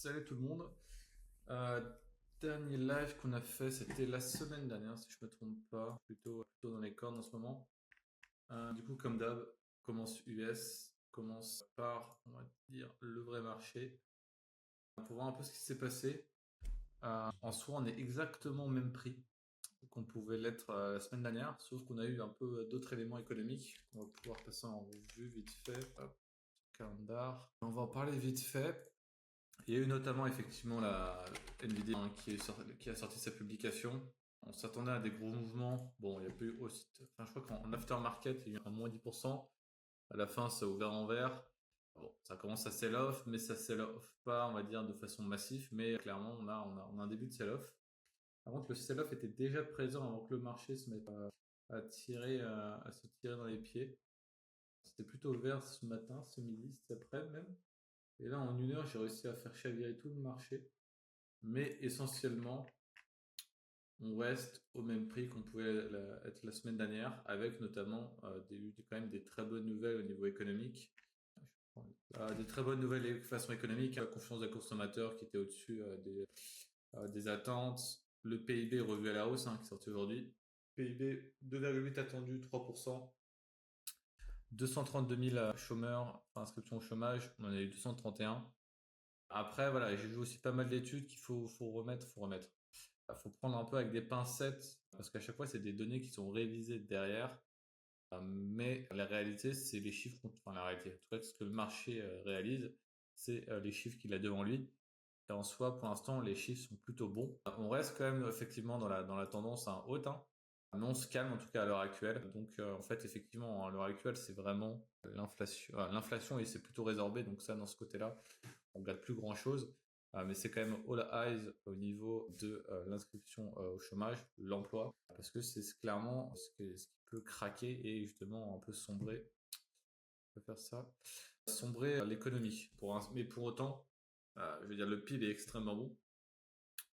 Salut tout le monde. Euh, Dernier live qu'on a fait, c'était la semaine dernière, si je me trompe pas, plutôt dans les cordes en ce moment. Du coup, comme d'hab, commence US, commence par, on va dire, le vrai marché. Pour voir un peu ce qui s'est passé. En soi, on est exactement au même prix qu'on pouvait l'être la semaine dernière, sauf qu'on a eu un peu d'autres éléments économiques. On va pouvoir passer en revue vite fait. Hop, calendar. On va en parler vite fait. Il y a eu notamment effectivement la Nvidia qui a sorti sa publication. On s'attendait à des gros mouvements. Bon, il y a plus aussi. Enfin, je crois qu'en aftermarket, il y a eu un moins 10%. À la fin, ça a ouvert en vert. Bon, ça commence à sell-off, mais ça sell-off pas, on va dire, de façon massive. Mais clairement, on a un début de sell-off. Par contre, le sell-off était déjà présent avant que le marché se mette à se tirer dans les pieds. C'était plutôt vert ce matin, ce midi, cet après même. Et là, en une heure, j'ai réussi à faire chavirer tout le marché. Mais essentiellement, on reste au même prix qu'on pouvait être la semaine dernière, avec notamment quand même des très bonnes nouvelles au niveau économique. Des très bonnes nouvelles de façon économique, la confiance des consommateurs qui était au-dessus des attentes, le PIB revu à la hausse qui est sorti aujourd'hui. PIB 2,8 attendu, 3%. 232 000 chômeurs, inscriptions au chômage, on en a eu 231. Après, voilà, j'ai vu aussi pas mal d'études qu'il faut remettre. Il faut prendre un peu avec des pincettes, parce qu'à chaque fois, c'est des données qui sont révisées derrière. Mais la réalité, c'est les chiffres, enfin la réalité, en tout cas, ce que le marché réalise, c'est les chiffres qu'il a devant lui. Et en soi, pour l'instant, les chiffres sont plutôt bons. On reste quand même effectivement dans la tendance haute, mais on se calme en tout cas à l'heure actuelle. Donc en fait, effectivement, à l'heure actuelle, c'est vraiment l'inflation et c'est plutôt résorbé. Donc ça, dans ce côté-là, on ne regarde plus grand-chose. Mais c'est quand même all eyes au niveau de l'inscription au chômage, l'emploi, parce que c'est clairement ce qui peut craquer et justement un peu sombrer. On peut faire ça. Sombrer l'économie. Mais pour autant, je veux dire, le PIB est extrêmement bon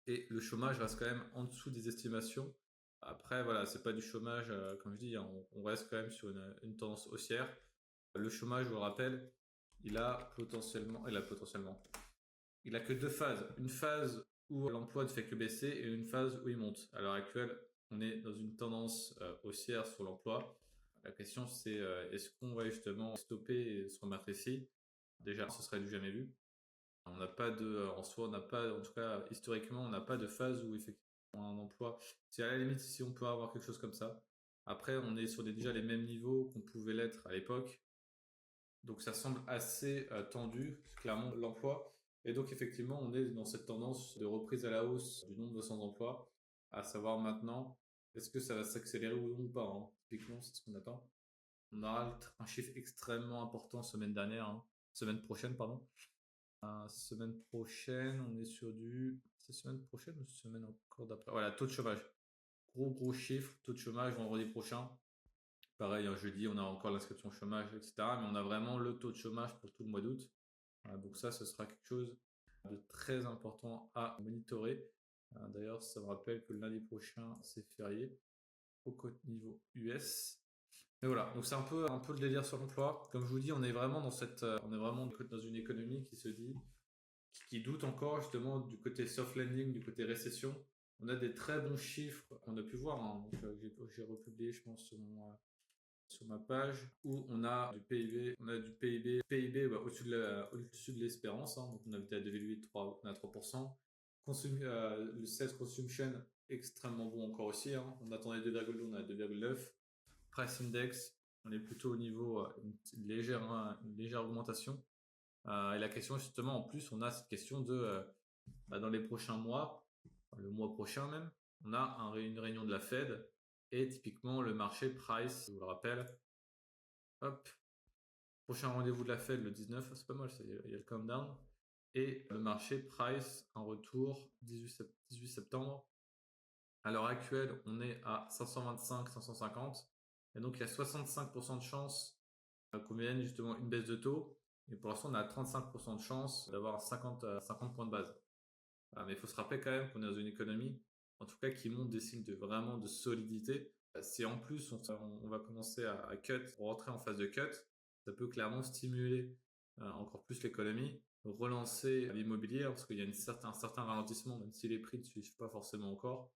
et le chômage reste quand même en dessous des estimations. Après, voilà, c'est pas du chômage, comme je dis, on reste quand même sur une tendance haussière. Le chômage, je vous le rappelle, il a que deux phases. Une phase où l'emploi ne fait que baisser et une phase où il monte. À l'heure actuelle, on est dans une tendance haussière sur l'emploi. La question, c'est est-ce qu'on va justement stopper et se remettre ici? Déjà, ce serait du jamais vu. On n'a pas en soi, on n'a pas, en tout cas, historiquement, on n'a pas de phase où effectivement un emploi. C'est à la limite si on peut avoir quelque chose comme ça. Après, on est sur déjà les mêmes niveaux qu'on pouvait l'être à l'époque. Donc ça semble assez tendu, clairement, l'emploi. Et donc effectivement, on est dans cette tendance de reprise à la hausse du nombre de sans-emploi, à savoir maintenant, est-ce que ça va s'accélérer ou pas. Typiquement, c'est ce qu'on attend. On aura un chiffre extrêmement important semaine prochaine, pardon. Semaine prochaine, on est sur c'est semaine prochaine ou semaine encore d'après? Voilà, taux de chômage. Gros chiffre, taux de chômage vendredi prochain. Pareil, un jeudi, on a encore l'inscription chômage, etc. Mais on a vraiment le taux de chômage pour tout le mois d'août. Donc ça, ce sera quelque chose de très important à monitorer. D'ailleurs, ça me rappelle que le lundi prochain, c'est férié au niveau US. Mais voilà, donc c'est un peu le délire sur l'emploi. Comme je vous dis, on est vraiment on est vraiment dans une économie qui se dit, qui doute encore justement du côté soft landing, du côté récession. On a des très bons chiffres qu'on a pu voir. Donc, j'ai republié, je pense, sur ma page où on a du PIB, PIB au-dessus de l'espérance. Donc on avait été à 2,8, on est à 3%. Le sales consumption extrêmement bon encore aussi. On attendait 2,2, on est à 2,9. Price index, on est plutôt au niveau une légère augmentation. Et la question justement, en plus, on a cette question dans les prochains mois, le mois prochain même, on a une réunion de la Fed et typiquement le marché price, je vous le rappelle, hop, prochain rendez-vous de la Fed le 19, c'est pas mal, il y a le countdown. Et le marché price un retour 18 septembre. À l'heure actuelle, on est à 525, 550. Et donc, il y a 65% de chances qu'on vienne justement une baisse de taux. Et pour l'instant, on a 35% de chances d'avoir 50 points de base. Mais il faut se rappeler quand même qu'on est dans une économie, en tout cas, qui montre des signes vraiment de solidité. Si en plus on va commencer à cut, rentrer en phase de cut, ça peut clairement stimuler encore plus l'économie. relancer l'immobilier, parce qu'il y a un certain ralentissement, même si les prix ne suivent pas forcément encore.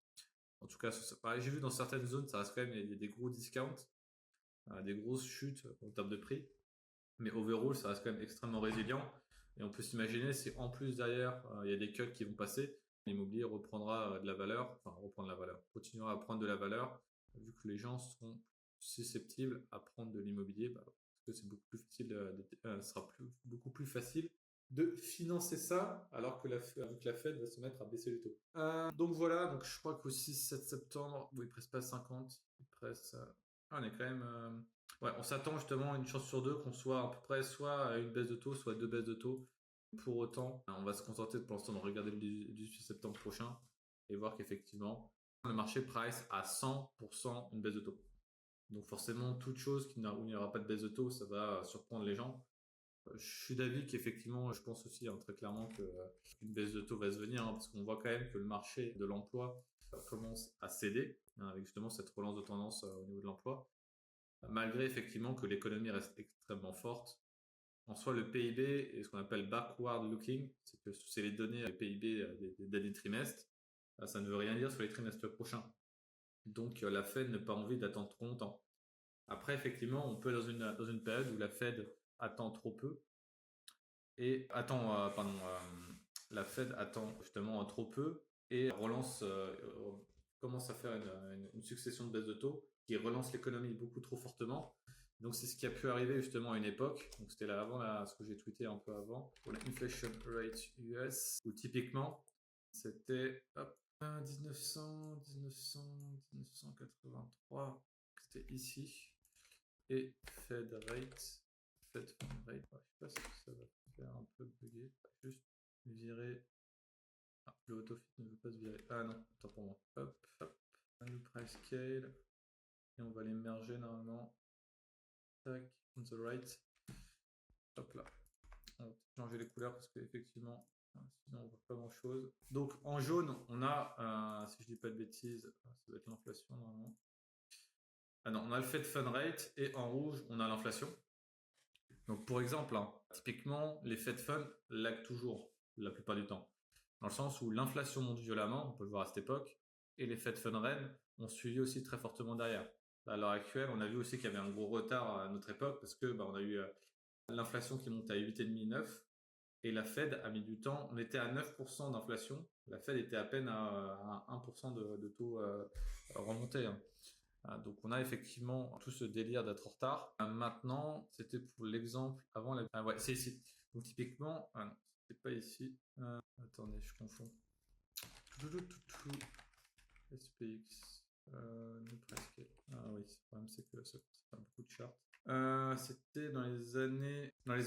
En tout cas, j'ai vu dans certaines zones, ça reste quand même, il y a des gros discounts, des grosses chutes en termes de prix. Mais overall, ça reste quand même extrêmement résilient. Et on peut s'imaginer si en plus derrière, il y a des cuts qui vont passer, l'immobilier reprendra de la valeur, enfin reprendre la valeur, continuera à prendre de la valeur, vu que les gens seront susceptibles à prendre de l'immobilier, parce que c'est beaucoup plus facile, beaucoup plus facile de financer ça, alors que vu que la Fed va se mettre à baisser les taux. Donc voilà, donc je crois qu'au 6-7 septembre, il ne presse pas 50, il presse... on est quand même... Ouais, on s'attend justement à une chance sur deux qu'on soit à peu près soit à une baisse de taux, soit à deux baisses de taux. Pour autant, on va se contenter pour l'instant de regarder le 18 septembre prochain et voir qu'effectivement, le marché price à 100% une baisse de taux. Donc forcément, toute chose où il n'y aura pas de baisse de taux, ça va surprendre les gens. Je suis d'avis qu'effectivement, je pense aussi très clairement qu'une baisse de taux va se venir, parce qu'on voit quand même que le marché de l'emploi commence à céder, avec justement cette relance de tendance au niveau de l'emploi. Malgré effectivement que l'économie reste extrêmement forte. En soi, le PIB est ce qu'on appelle backward looking, c'est les données PIB des derniers trimestres. Ça ne veut rien dire sur les trimestres prochains. Donc la Fed n'a pas envie d'attendre trop longtemps. Après, effectivement, on peut être dans une période où la Fed attend trop peu et la Fed attend justement trop peu et commence à faire une succession de baisses de taux qui relance l'économie beaucoup trop fortement. Donc c'est ce qui a pu arriver justement à une époque. Donc c'était là avant ce que j'ai tweeté un peu avant pour l'inflation rate US, où typiquement c'était 1983, c'était ici, et Fed rate, Fed fund rate. Je sais pas si ça va faire un peu bugger. Juste virer. Le autofit ne veut pas se virer. Ah non, attends pour moi. Hop, hop. Le price scale. Et on va les merger normalement. Tac, on the right. Hop là. On va changer les couleurs parce qu'effectivement, sinon on voit pas grand chose. Donc en jaune, on a, si je dis pas de bêtises, ça doit être l'inflation normalement. Ah non, on a le Fed Fund Rate et en rouge, on a l'inflation. Donc pour exemple, typiquement, les Fed Fund laguent toujours la plupart du temps. Dans le sens où l'inflation monte violemment, on peut le voir à cette époque, et les Fed Fund Rate ont suivi aussi très fortement derrière. À l'heure actuelle, on a vu aussi qu'il y avait un gros retard à notre époque parce que on a eu l'inflation qui monte à 8,5-9 et la Fed a mis du temps. On était à 9% d'inflation, la Fed était à peine à 1% de taux remonté. Donc on a effectivement tout ce délire d'être en retard. Maintenant, c'était pour l'exemple avant la... Ah ouais, c'est ici. Donc typiquement, ah non, c'était pas ici. Attendez, je confonds. SPX. Ah oui, le problème c'est que ça fait beaucoup de charts. C'était dans les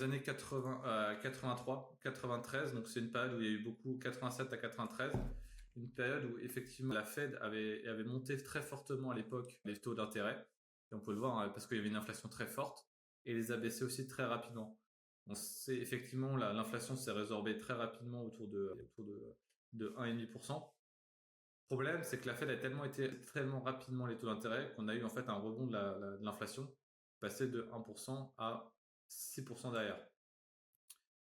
années 83, 93, donc c'est une période où il y a eu beaucoup, 87 à 93, une période où effectivement la Fed avait monté très fortement à l'époque les taux d'intérêt, et on peut le voir parce qu'il y avait une inflation très forte, et les a baissés aussi très rapidement. On sait effectivement l'inflation s'est résorbée très rapidement autour de 1,5%. Le problème, c'est que la Fed a tellement été extrêmement rapidement les taux d'intérêt qu'on a eu en fait un rebond de l'inflation, passé de 1% à 6% derrière.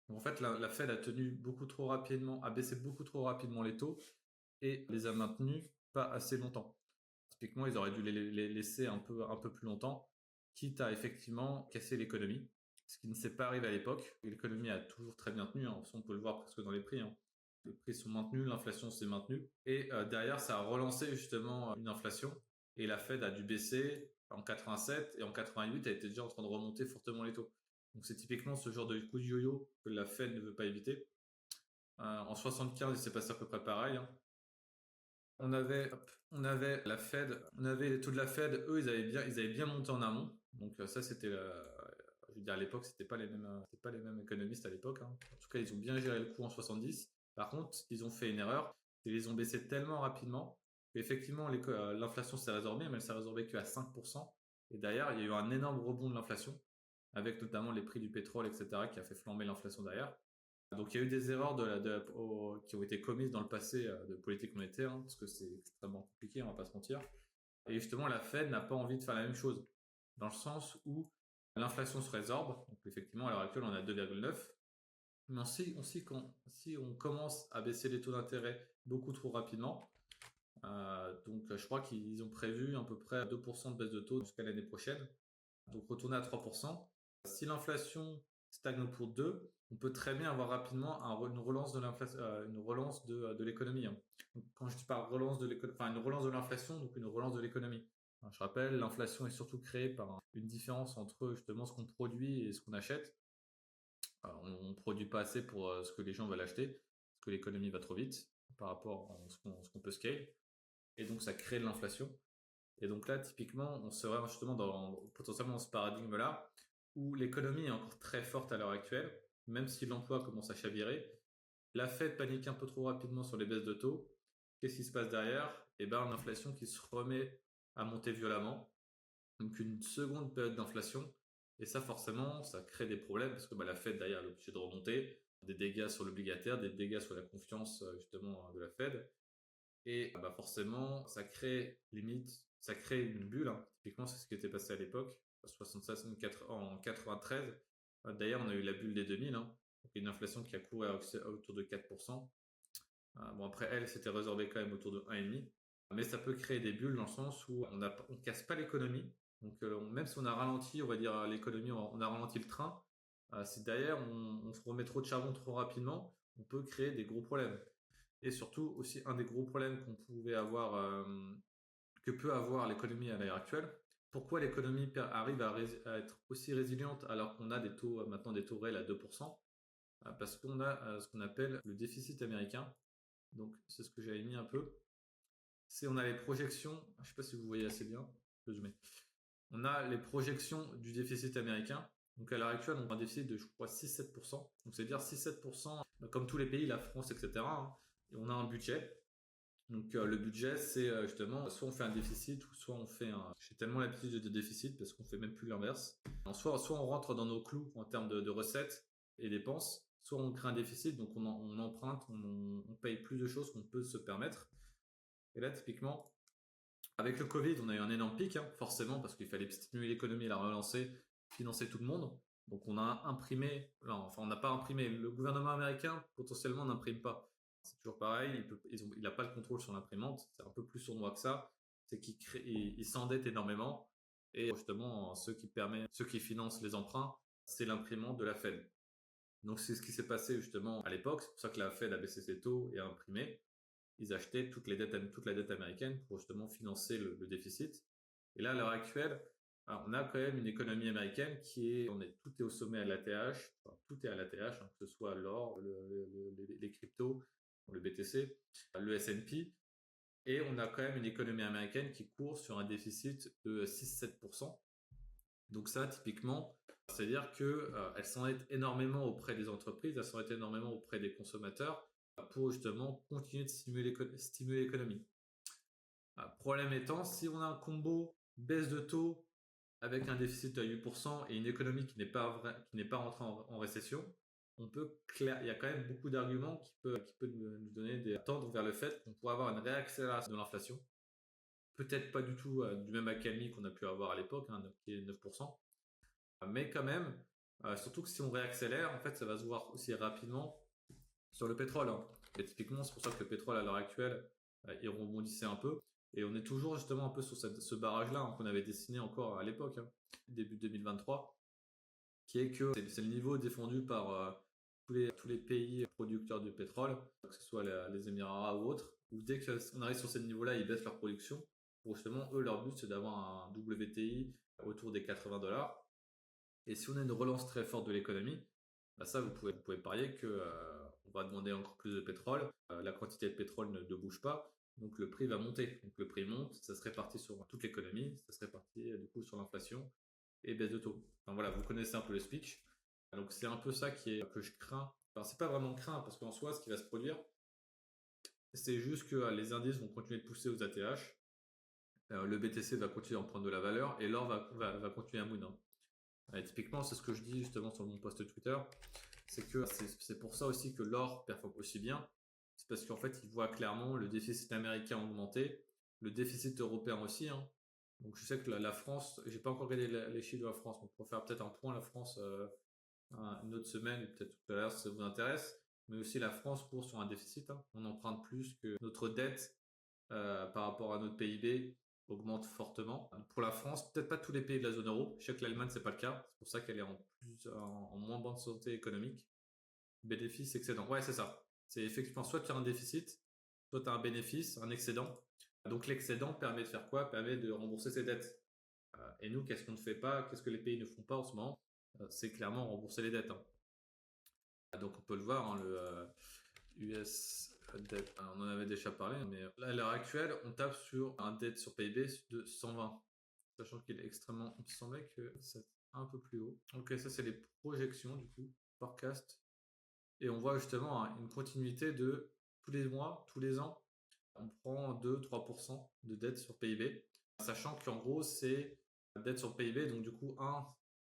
Donc en fait, la Fed a tenu beaucoup trop rapidement, a baissé beaucoup trop rapidement les taux et les a maintenus pas assez longtemps. Typiquement, ils auraient dû les laisser un peu plus longtemps, quitte à effectivement casser l'économie, ce qui ne s'est pas arrivé à l'époque. L'économie a toujours très bien tenu, on peut le voir presque dans les prix. Les prix sont maintenus, l'inflation s'est maintenue. Et derrière, ça a relancé justement une inflation. Et la Fed a dû baisser en 87 et en 88, elle était déjà en train de remonter fortement les taux. Donc c'est typiquement ce genre de coup de yo-yo que la Fed ne veut pas éviter. En 75, il s'est passé à peu près pareil. On avait la Fed, on avait les taux de la Fed, eux, ils avaient bien monté en amont. Donc ça, c'était, je veux dire, à l'époque, c'était pas les mêmes économistes à l'époque. En tout cas, ils ont bien géré le coup en 70. Par contre, ils ont fait une erreur. Ils les ont baissés tellement rapidement qu'effectivement, l'inflation s'est résorbée, mais elle s'est résorbée qu'à 5%. Et derrière, il y a eu un énorme rebond de l'inflation, avec notamment les prix du pétrole, etc., qui a fait flamber l'inflation derrière. Donc il y a eu des erreurs qui ont été commises dans le passé de politique monétaire, parce que c'est extrêmement compliqué, on va pas se mentir. Et justement, la Fed n'a pas envie de faire la même chose, dans le sens où l'inflation se résorbe. Donc effectivement, à l'heure actuelle, on est à 2,9. Mais si on commence à baisser les taux d'intérêt beaucoup trop rapidement, donc je crois qu'ils ont prévu à peu près 2% de baisse de taux jusqu'à l'année prochaine, donc retourner à 3%. Si l'inflation stagne autour de 2, on peut très bien avoir rapidement une relance de l'inflation, une relance de l'économie, hein. Donc, quand je dis par relance de l'économie, enfin une relance de l'inflation, donc une relance de l'économie. Je rappelle, l'inflation est surtout créée par une différence entre justement ce qu'on produit et ce qu'on achète. On ne produit pas assez pour ce que les gens veulent acheter, parce que l'économie va trop vite par rapport à ce qu'on peut scale. Et donc ça crée de l'inflation. Et donc là, typiquement, on serait justement potentiellement dans ce paradigme-là, où l'économie est encore très forte à l'heure actuelle, même si l'emploi commence à chavirer. La Fed panique un peu trop rapidement sur les baisses de taux. Qu'est-ce qui se passe derrière? Eh bien, une inflation qui se remet à monter violemment. Donc une seconde période d'inflation. Et ça, forcément, ça crée des problèmes, parce que la Fed, derrière, elle est obligée de remonter. Des dégâts sur l'obligataire, des dégâts sur la confiance, justement, de la Fed. Et forcément, ça crée limite, ça crée une bulle, hein. Typiquement, c'est ce qui était passé à l'époque, en 93. D'ailleurs, on a eu la bulle des 2000, hein. Donc une inflation qui a couru autour de 4%. Bon, après, elle s'était résorbée quand même autour de 1,5. Mais ça peut créer des bulles dans le sens où on casse pas l'économie. Donc, même si on a ralenti, on va dire l'économie, on a ralenti le train, si derrière on se remet trop de charbon trop rapidement, on peut créer des gros problèmes. Et surtout aussi un des gros problèmes qu'on pouvait avoir, que peut avoir l'économie à l'heure actuelle. Pourquoi l'économie arrive à être aussi résiliente alors qu'on a des taux maintenant des taux réels à 2%? Parce qu'on a ce qu'on appelle le déficit américain. Donc c'est ce que j'avais mis un peu. C'est on a les projections. Je ne sais pas si vous voyez assez bien. Je peux zoomer. On a les projections du déficit américain. Donc à l'heure actuelle, on a un déficit de, je crois, 6-7%. Donc c'est-à-dire 6-7%, comme tous les pays, la France, etc., hein, et on a un budget. Donc le budget, c'est justement, soit on fait un déficit, ou soit on fait un... J'ai tellement l'habitude de déficit parce qu'on fait même plus l'inverse. Soit on rentre dans nos clous en termes de recettes et dépenses, soit on crée un déficit, donc on emprunte, on paye plus de choses qu'on peut se permettre. Et là, typiquement, avec le Covid, on a eu un énorme pic, hein, forcément, parce qu'il fallait stimuler l'économie, la relancer, financer tout le monde. Donc on a imprimé, non, enfin on n'a pas imprimé, le gouvernement américain potentiellement n'imprime pas. C'est toujours pareil, il n'a pas le contrôle sur l'imprimante, c'est un peu plus sournois que ça, c'est qu'il s'endette énormément, et justement ceux qui financent les emprunts, c'est l'imprimante de la Fed. Donc c'est ce qui s'est passé justement à l'époque, c'est pour ça que la Fed a baissé ses taux et a imprimé. Ils achetaient toute la dette américaine pour justement financer le déficit. Et là, à l'heure actuelle, on a quand même une économie américaine tout est au sommet à l'ATH, enfin, tout est à l'ATH, hein, que ce soit l'or, les cryptos, le BTC, le S&P, et on a quand même une économie américaine qui court sur un déficit de 6-7%. Donc ça, typiquement, c'est-à-dire qu'elle s'endette énormément auprès des entreprises, elle s'endette énormément auprès des consommateurs pour justement continuer de stimuler l'économie. Problème étant, si on a un combo baisse de taux avec un déficit à 8% et une économie qui n'est pas rentrée en récession, il y a quand même beaucoup d'arguments qui peut nous donner tendre vers le fait qu'on pourrait avoir une réaccélération de l'inflation. Peut-être pas du tout du même accalmie qu'on a pu avoir à l'époque, hein, qui est 9%. Mais quand même, surtout que si on réaccélère, en fait, ça va se voir aussi rapidement sur le pétrole, hein. Et typiquement, c'est pour ça que le pétrole à l'heure actuelle, il rebondissait un peu. Et on est toujours justement un peu sur ce barrage-là, hein, qu'on avait dessiné encore à l'époque, hein, début 2023, qui est que c'est le niveau défendu par tous les pays producteurs de pétrole, que ce soit les Émirats arabes ou autres, où dès qu'on arrive sur ce niveau-là, ils baissent leur production. Pour justement, eux, leur but, c'est d'avoir un WTI autour des $80. Et si on a une relance très forte de l'économie, ça, vous pouvez parier que on va demander encore plus de pétrole. La quantité de pétrole ne bouge pas, donc le prix va monter. Donc le prix monte, ça se répartit sur toute l'économie, ça se répartit du coup sur l'inflation et baisse de taux. Enfin voilà, vous connaissez un peu le speech. Donc c'est un peu ça que je crains. Enfin, c'est pas vraiment craint parce qu'en soi, ce qui va se produire, c'est juste que les indices vont continuer de pousser aux ATH. Le BTC va continuer à en prendre de la valeur et l'or va continuer à mourir, hein. Typiquement, c'est ce que je dis justement sur mon post Twitter, c'est que c'est pour ça aussi que l'or performe aussi bien. C'est parce qu'en fait, ils voient clairement le déficit américain augmenter, le déficit européen aussi, hein. Donc je sais que la France, j'ai pas encore regardé les chiffres de la France, on pourrait faire peut-être un point la France une autre semaine, et peut-être tout à l'heure si ça vous intéresse. Mais aussi la France court sur un déficit, hein. On emprunte plus que notre dette par rapport à notre PIB augmente fortement. Pour la France, peut-être pas tous les pays de la zone euro. Je sais que l'Allemagne, c'est pas le cas. C'est pour ça qu'elle est en moins bonne santé économique. Bénéfice, excédent. Ouais, c'est ça. C'est effectivement soit tu as un déficit, soit tu as un bénéfice, un excédent. Donc l'excédent permet de faire quoi? Permet de rembourser ses dettes. Et nous, qu'est-ce qu'on ne fait pas? Qu'est-ce que les pays ne font pas en ce moment? C'est clairement rembourser les dettes, hein. Donc on peut le voir, hein, le US debt, on en avait déjà parlé, mais là à l'heure actuelle, on tape sur un dette sur PIB de 120, sachant qu'il est extrêmement, il me semblait que c'est un peu plus haut. Ok, ça c'est les projections du coup, forecast, et on voit justement, hein, une continuité de tous les mois, tous les ans, on prend 2-3% de dette sur PIB, sachant qu'en gros c'est la dette sur PIB, donc du coup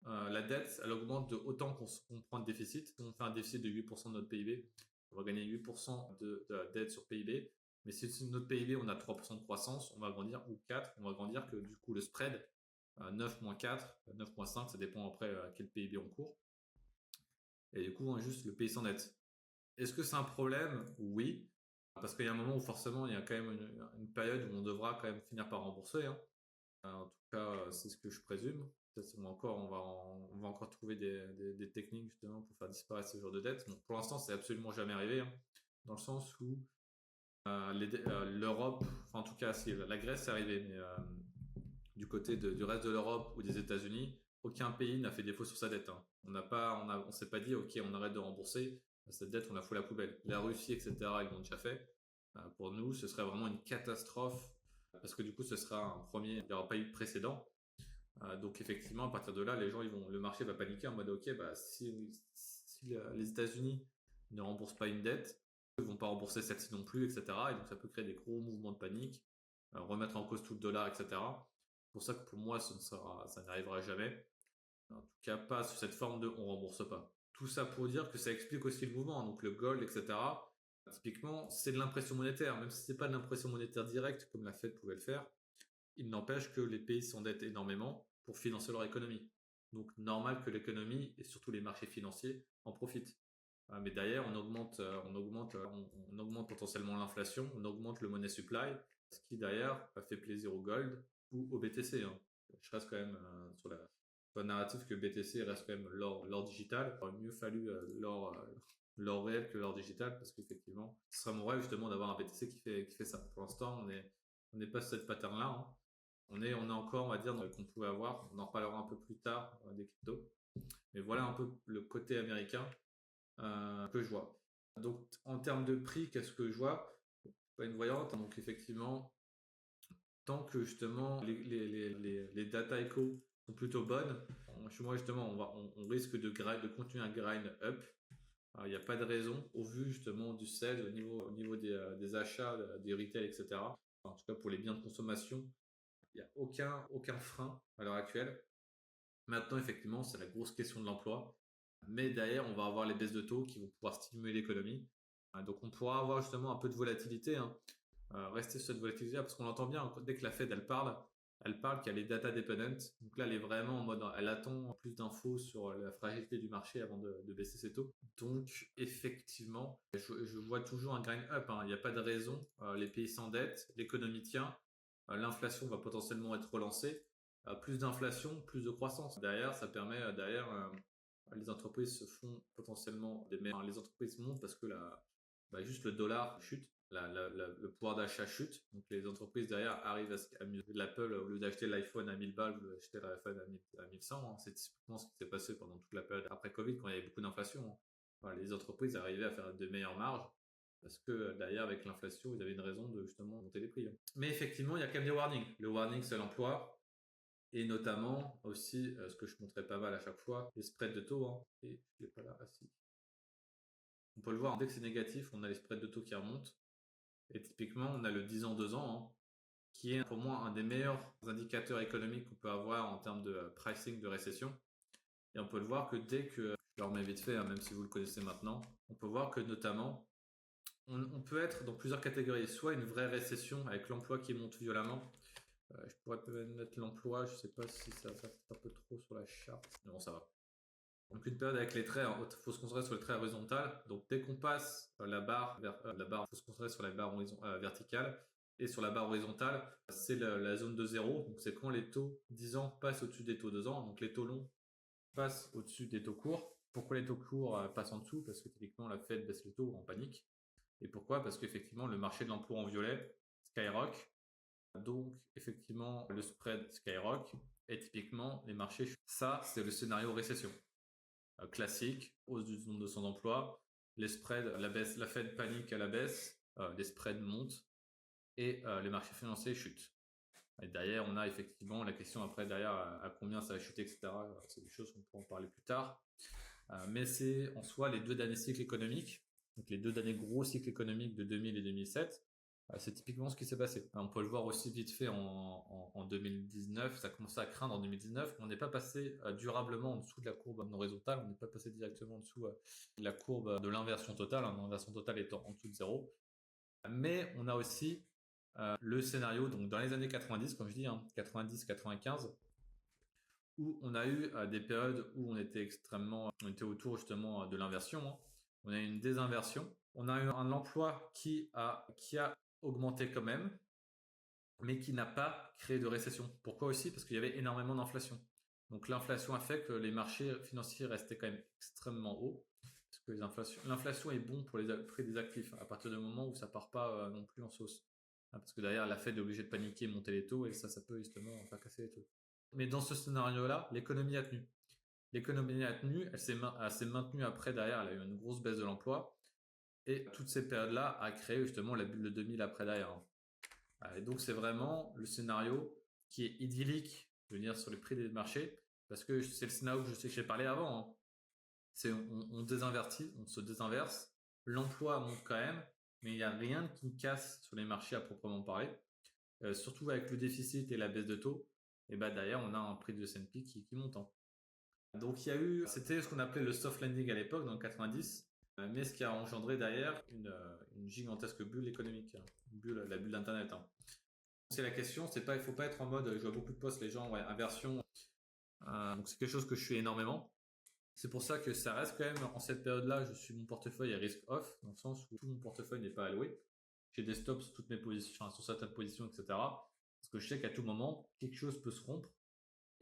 la dette elle augmente de autant qu'on prend de déficit. Si on fait un déficit de 8% de notre PIB, on va gagner 8% de la dette sur PIB. Mais si sur notre PIB on a 3% de croissance, on va grandir, ou 4, on va grandir que du coup le spread 9-4, 9-5, ça dépend après à quel PIB on court. Et du coup, juste le pays s'endette. Est-ce que c'est un problème? Oui. Parce qu'il y a un moment où forcément il y a quand même une période où on devra quand même finir par rembourser, hein. En tout cas, c'est ce que je présume. Peut-être on va encore trouver des techniques justement pour faire disparaître ce genre de dette. Bon, pour l'instant, c'est absolument jamais arrivé, hein, dans le sens où l'Europe, enfin en tout cas, si la Grèce est arrivée, mais du côté du reste de l'Europe ou des États-Unis, aucun pays n'a fait défaut sur sa dette, hein. On s'est pas dit, ok, on arrête de rembourser cette dette, on la fout à la poubelle. La Russie, etc., ils l'ont déjà fait. Pour nous, ce serait vraiment une catastrophe parce que du coup, ce sera un premier, il n'y aura pas eu de précédent. Donc effectivement, à partir de là, le marché va paniquer en mode, ok, bah si les États-Unis ne remboursent pas une dette, ils vont pas rembourser celle-ci non plus, etc. Et donc ça peut créer des gros mouvements de panique, remettre en cause tout le dollar, etc. C'est pour ça que pour moi, ça n'arrivera jamais. En tout cas, pas sous cette forme de on rembourse pas. Tout ça pour dire que ça explique aussi le mouvement, donc le gold, etc. Typiquement, c'est de l'impression monétaire, même si c'est pas de l'impression monétaire directe comme la Fed pouvait le faire. Il n'empêche que les pays s'endettent énormément pour financer leur économie. Donc normal que l'économie et surtout les marchés financiers en profitent. Mais derrière, on augmente potentiellement l'inflation, on augmente le money supply, ce qui derrière fait plaisir au gold ou au BTC, hein. Je reste quand même sur le narratif que BTC reste quand même l'or digital. Il aurait mieux fallu l'or réel que l'or digital parce qu'effectivement, ce serait mon rêve justement d'avoir un BTC qui fait ça. Pour l'instant, on n'est pas sur cette pattern là, hein. On est encore, on va dire, dans ce qu'on pouvait avoir. On en reparlera un peu plus tard des cryptos. Mais voilà un peu le côté américain que je vois. Donc en termes de prix, qu'est-ce que je vois? Pas une voyante, hein. Donc effectivement, tant que justement les data echo sont plutôt bonnes, chez moi justement on risque de continuer un grind up. Il n'y a pas de raison au vu justement du sell au niveau des achats, des retail, etc. En tout cas pour les biens de consommation, il n'y a aucun frein à l'heure actuelle. Maintenant, effectivement, c'est la grosse question de l'emploi. Mais derrière, on va avoir les baisses de taux qui vont pouvoir stimuler l'économie. Donc, on pourra avoir justement un peu de volatilité, hein. Rester sur cette volatilité parce qu'on entend bien, dès que la Fed elle parle qu'elle est data dependent. Donc là, elle est vraiment en mode, elle attend plus d'infos sur la fragilité du marché avant de baisser ses taux. Donc, effectivement, je vois toujours un grind up, hein. Il n'y a pas de raison. Les pays s'endettent, l'économie tient, l'inflation va potentiellement être relancée. Plus d'inflation, plus de croissance. Derrière, ça permet, les entreprises se font potentiellement les entreprises montent parce que juste le dollar chute, le pouvoir d'achat chute. Donc les entreprises derrière arrivent à mieux. L'Apple, au lieu d'acheter l'iPhone à 1000 balles, au lieu d'acheter l'iPhone à 1100, hein. C'est typiquement ce qui s'est passé pendant toute la période après Covid quand il y avait beaucoup d'inflation, hein. Enfin, les entreprises arrivaient à faire de meilleures marges parce que derrière, avec l'inflation, ils avaient une raison de justement monter les prix, hein. Mais effectivement, il y a quand même des warnings. Le warning, c'est l'emploi. Et notamment aussi, ce que je montrais pas mal à chaque fois, les spreads de taux, hein. Et je l'ai pas là, si. On peut le voir, dès que c'est négatif, on a les spreads de taux qui remontent. Et typiquement, on a le 10 ans, 2 ans, hein, qui est pour moi un des meilleurs indicateurs économiques qu'on peut avoir en termes de pricing de récession. Et on peut le voir que dès que, je le remets vite fait, hein, même si vous le connaissez maintenant, on peut voir que notamment, on peut être dans plusieurs catégories. Soit une vraie récession avec l'emploi qui monte violemment. Je pourrais peut-être mettre l'emploi, je sais pas si ça fait un peu trop sur la charte. Non, ça va. Donc une période avec les traits, il faut se concentrer sur les traits horizontaux. Donc dès qu'on passe la barre vers la barre, il faut se concentrer sur la barre verticale. Et sur la barre horizontale, c'est la zone de 0. Donc c'est quand les taux 10 ans passent au-dessus des taux 2 ans. Donc les taux longs passent au-dessus des taux courts. Pourquoi les taux courts passent en dessous? Parce que typiquement la Fed baisse les taux en panique. Et pourquoi? Parce qu'effectivement le marché de l'emploi en violet skyrock. Donc effectivement le spread skyrock. Et typiquement les marchés, ça c'est le scénario récession. Classique, hausse du nombre de son emploi, les spreads, la baisse, la Fed panique à la baisse, les spreads montent et les marchés financiers chutent. Et derrière, on a effectivement la question après derrière à combien ça va chuter, etc. C'est des choses qu'on pourra en parler plus tard. Mais c'est en soi les 2 derniers cycles économiques, donc les 2 derniers gros cycles économiques de 2000 et 2007. C'est typiquement ce qui s'est passé. On peut le voir aussi vite fait en 2019, ça a commencé à craindre en 2019. On n'est pas passé durablement en dessous de la courbe horizontale, on n'est pas passé directement en dessous de la courbe de l'inversion totale, l'inversion totale étant en dessous de 0. Mais on a aussi le scénario, donc dans les années 90, comme je dis, 90-95, où on a eu des périodes où on était autour justement de l'inversion. On a eu une désinversion. On a eu un emploi qui a augmenté quand même, mais qui n'a pas créé de récession. Pourquoi aussi? Parce qu'il y avait énormément d'inflation. Donc l'inflation a fait que les marchés financiers restaient quand même extrêmement hauts. Parce que l'inflation est bon pour les prix des actifs, à partir du moment où ça part pas non plus en sauce. Parce que derrière, la Fed est obligée de paniquer, monter les taux, et ça peut justement faire casser les taux. Mais dans ce scénario-là, l'économie a tenu. L'économie a tenu, elle s'est maintenue après, derrière, elle a eu une grosse baisse de l'emploi. Et toutes ces périodes-là a créé justement la bulle de 2000 après derrière. Et donc c'est vraiment le scénario qui est idyllique, je veux dire, sur les prix des marchés, parce que c'est le scénario que je sais que j'ai parlé avant. C'est on désinvertit, on se désinverse, l'emploi monte quand même, mais il n'y a rien qui casse sur les marchés à proprement parler. Surtout avec le déficit et la baisse de taux, et bah derrière on a un prix de S&P qui monte. Donc c'était ce qu'on appelait le soft landing à l'époque, dans le 90, mais ce qui a engendré derrière une gigantesque bulle économique, la bulle d'internet. C'est la question, il faut pas être en mode, je vois beaucoup de posts, les gens, inversion. Donc c'est quelque chose que je fais énormément. C'est pour ça que ça reste quand même, en cette période-là, mon portefeuille est risk off, dans le sens où tout mon portefeuille n'est pas alloué. J'ai des stops sur toutes mes positions, sur certaines positions, etc. Parce que je sais qu'à tout moment, quelque chose peut se rompre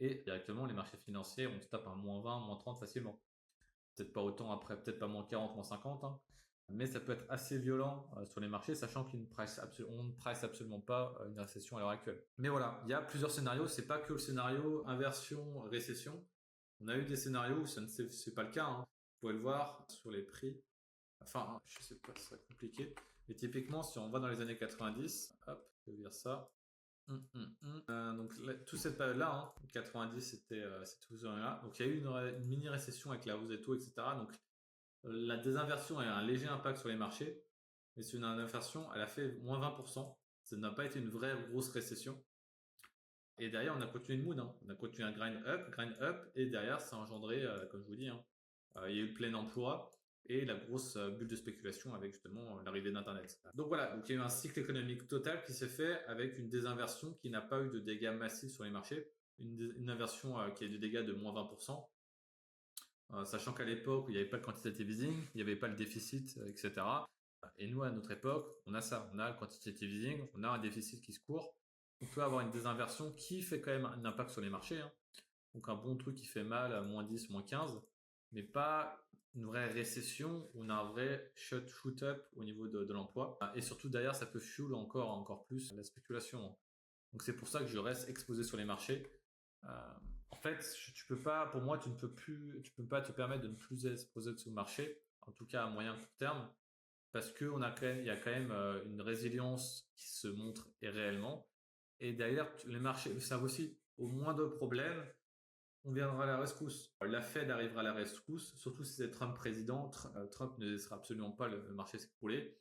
et directement les marchés financiers, on se tape un moins 20, moins 30 facilement. Peut-être pas autant après, peut-être pas moins 40, moins 50, mais ça peut être assez violent sur les marchés, sachant qu'on ne price absolument pas une récession à l'heure actuelle. Mais voilà, il y a plusieurs scénarios, c'est pas que le scénario inversion, récession. On a eu des scénarios où c'est pas le cas. Vous pouvez le voir sur les prix. Enfin, je sais pas, c'est compliqué. Mais typiquement, si on va dans les années 90, hop, je vais dire ça. Donc toute cette période-là, 90, c'était tout là. Donc il y a eu une mini récession avec la hausse des taux, etc. Donc la désinversion a eu un léger impact sur les marchés, mais c'est une inversion, elle a fait moins 20%. Ça n'a pas été une vraie grosse récession. Et derrière, on a continué le mood. On a continué un grind up, et derrière, ça a engendré, comme je vous dis, il y a eu le plein emploi et la grosse bulle de spéculation avec justement l'arrivée d'Internet. Donc voilà, donc il y a eu un cycle économique total qui s'est fait avec une désinversion qui n'a pas eu de dégâts massifs sur les marchés, une inversion qui a eu des dégâts de moins 20%, sachant qu'à l'époque, il n'y avait pas le quantitative easing, il n'y avait pas le déficit, etc. Et nous, à notre époque, on a ça, on a le quantitative easing, on a un déficit qui se court, on peut avoir une désinversion qui fait quand même un impact sur les marchés. Donc un bon truc qui fait mal à moins 10, moins 15, mais pas une vraie récession, on a un vrai shoot up au niveau de l'emploi. Et surtout derrière, ça peut fuel encore plus la spéculation. Donc c'est pour ça que je reste exposé sur les marchés. En fait, pour moi, tu peux pas te permettre de ne plus être exposé sur le marché, en tout cas à moyen court terme, parce que il y a quand même une résilience qui se montre réellement. Et derrière, les marchés le savent aussi. Au moindre problème, on viendra à la rescousse. La Fed arrivera à la rescousse, surtout si c'est Trump président. Trump ne laissera absolument pas le marché s'écrouler.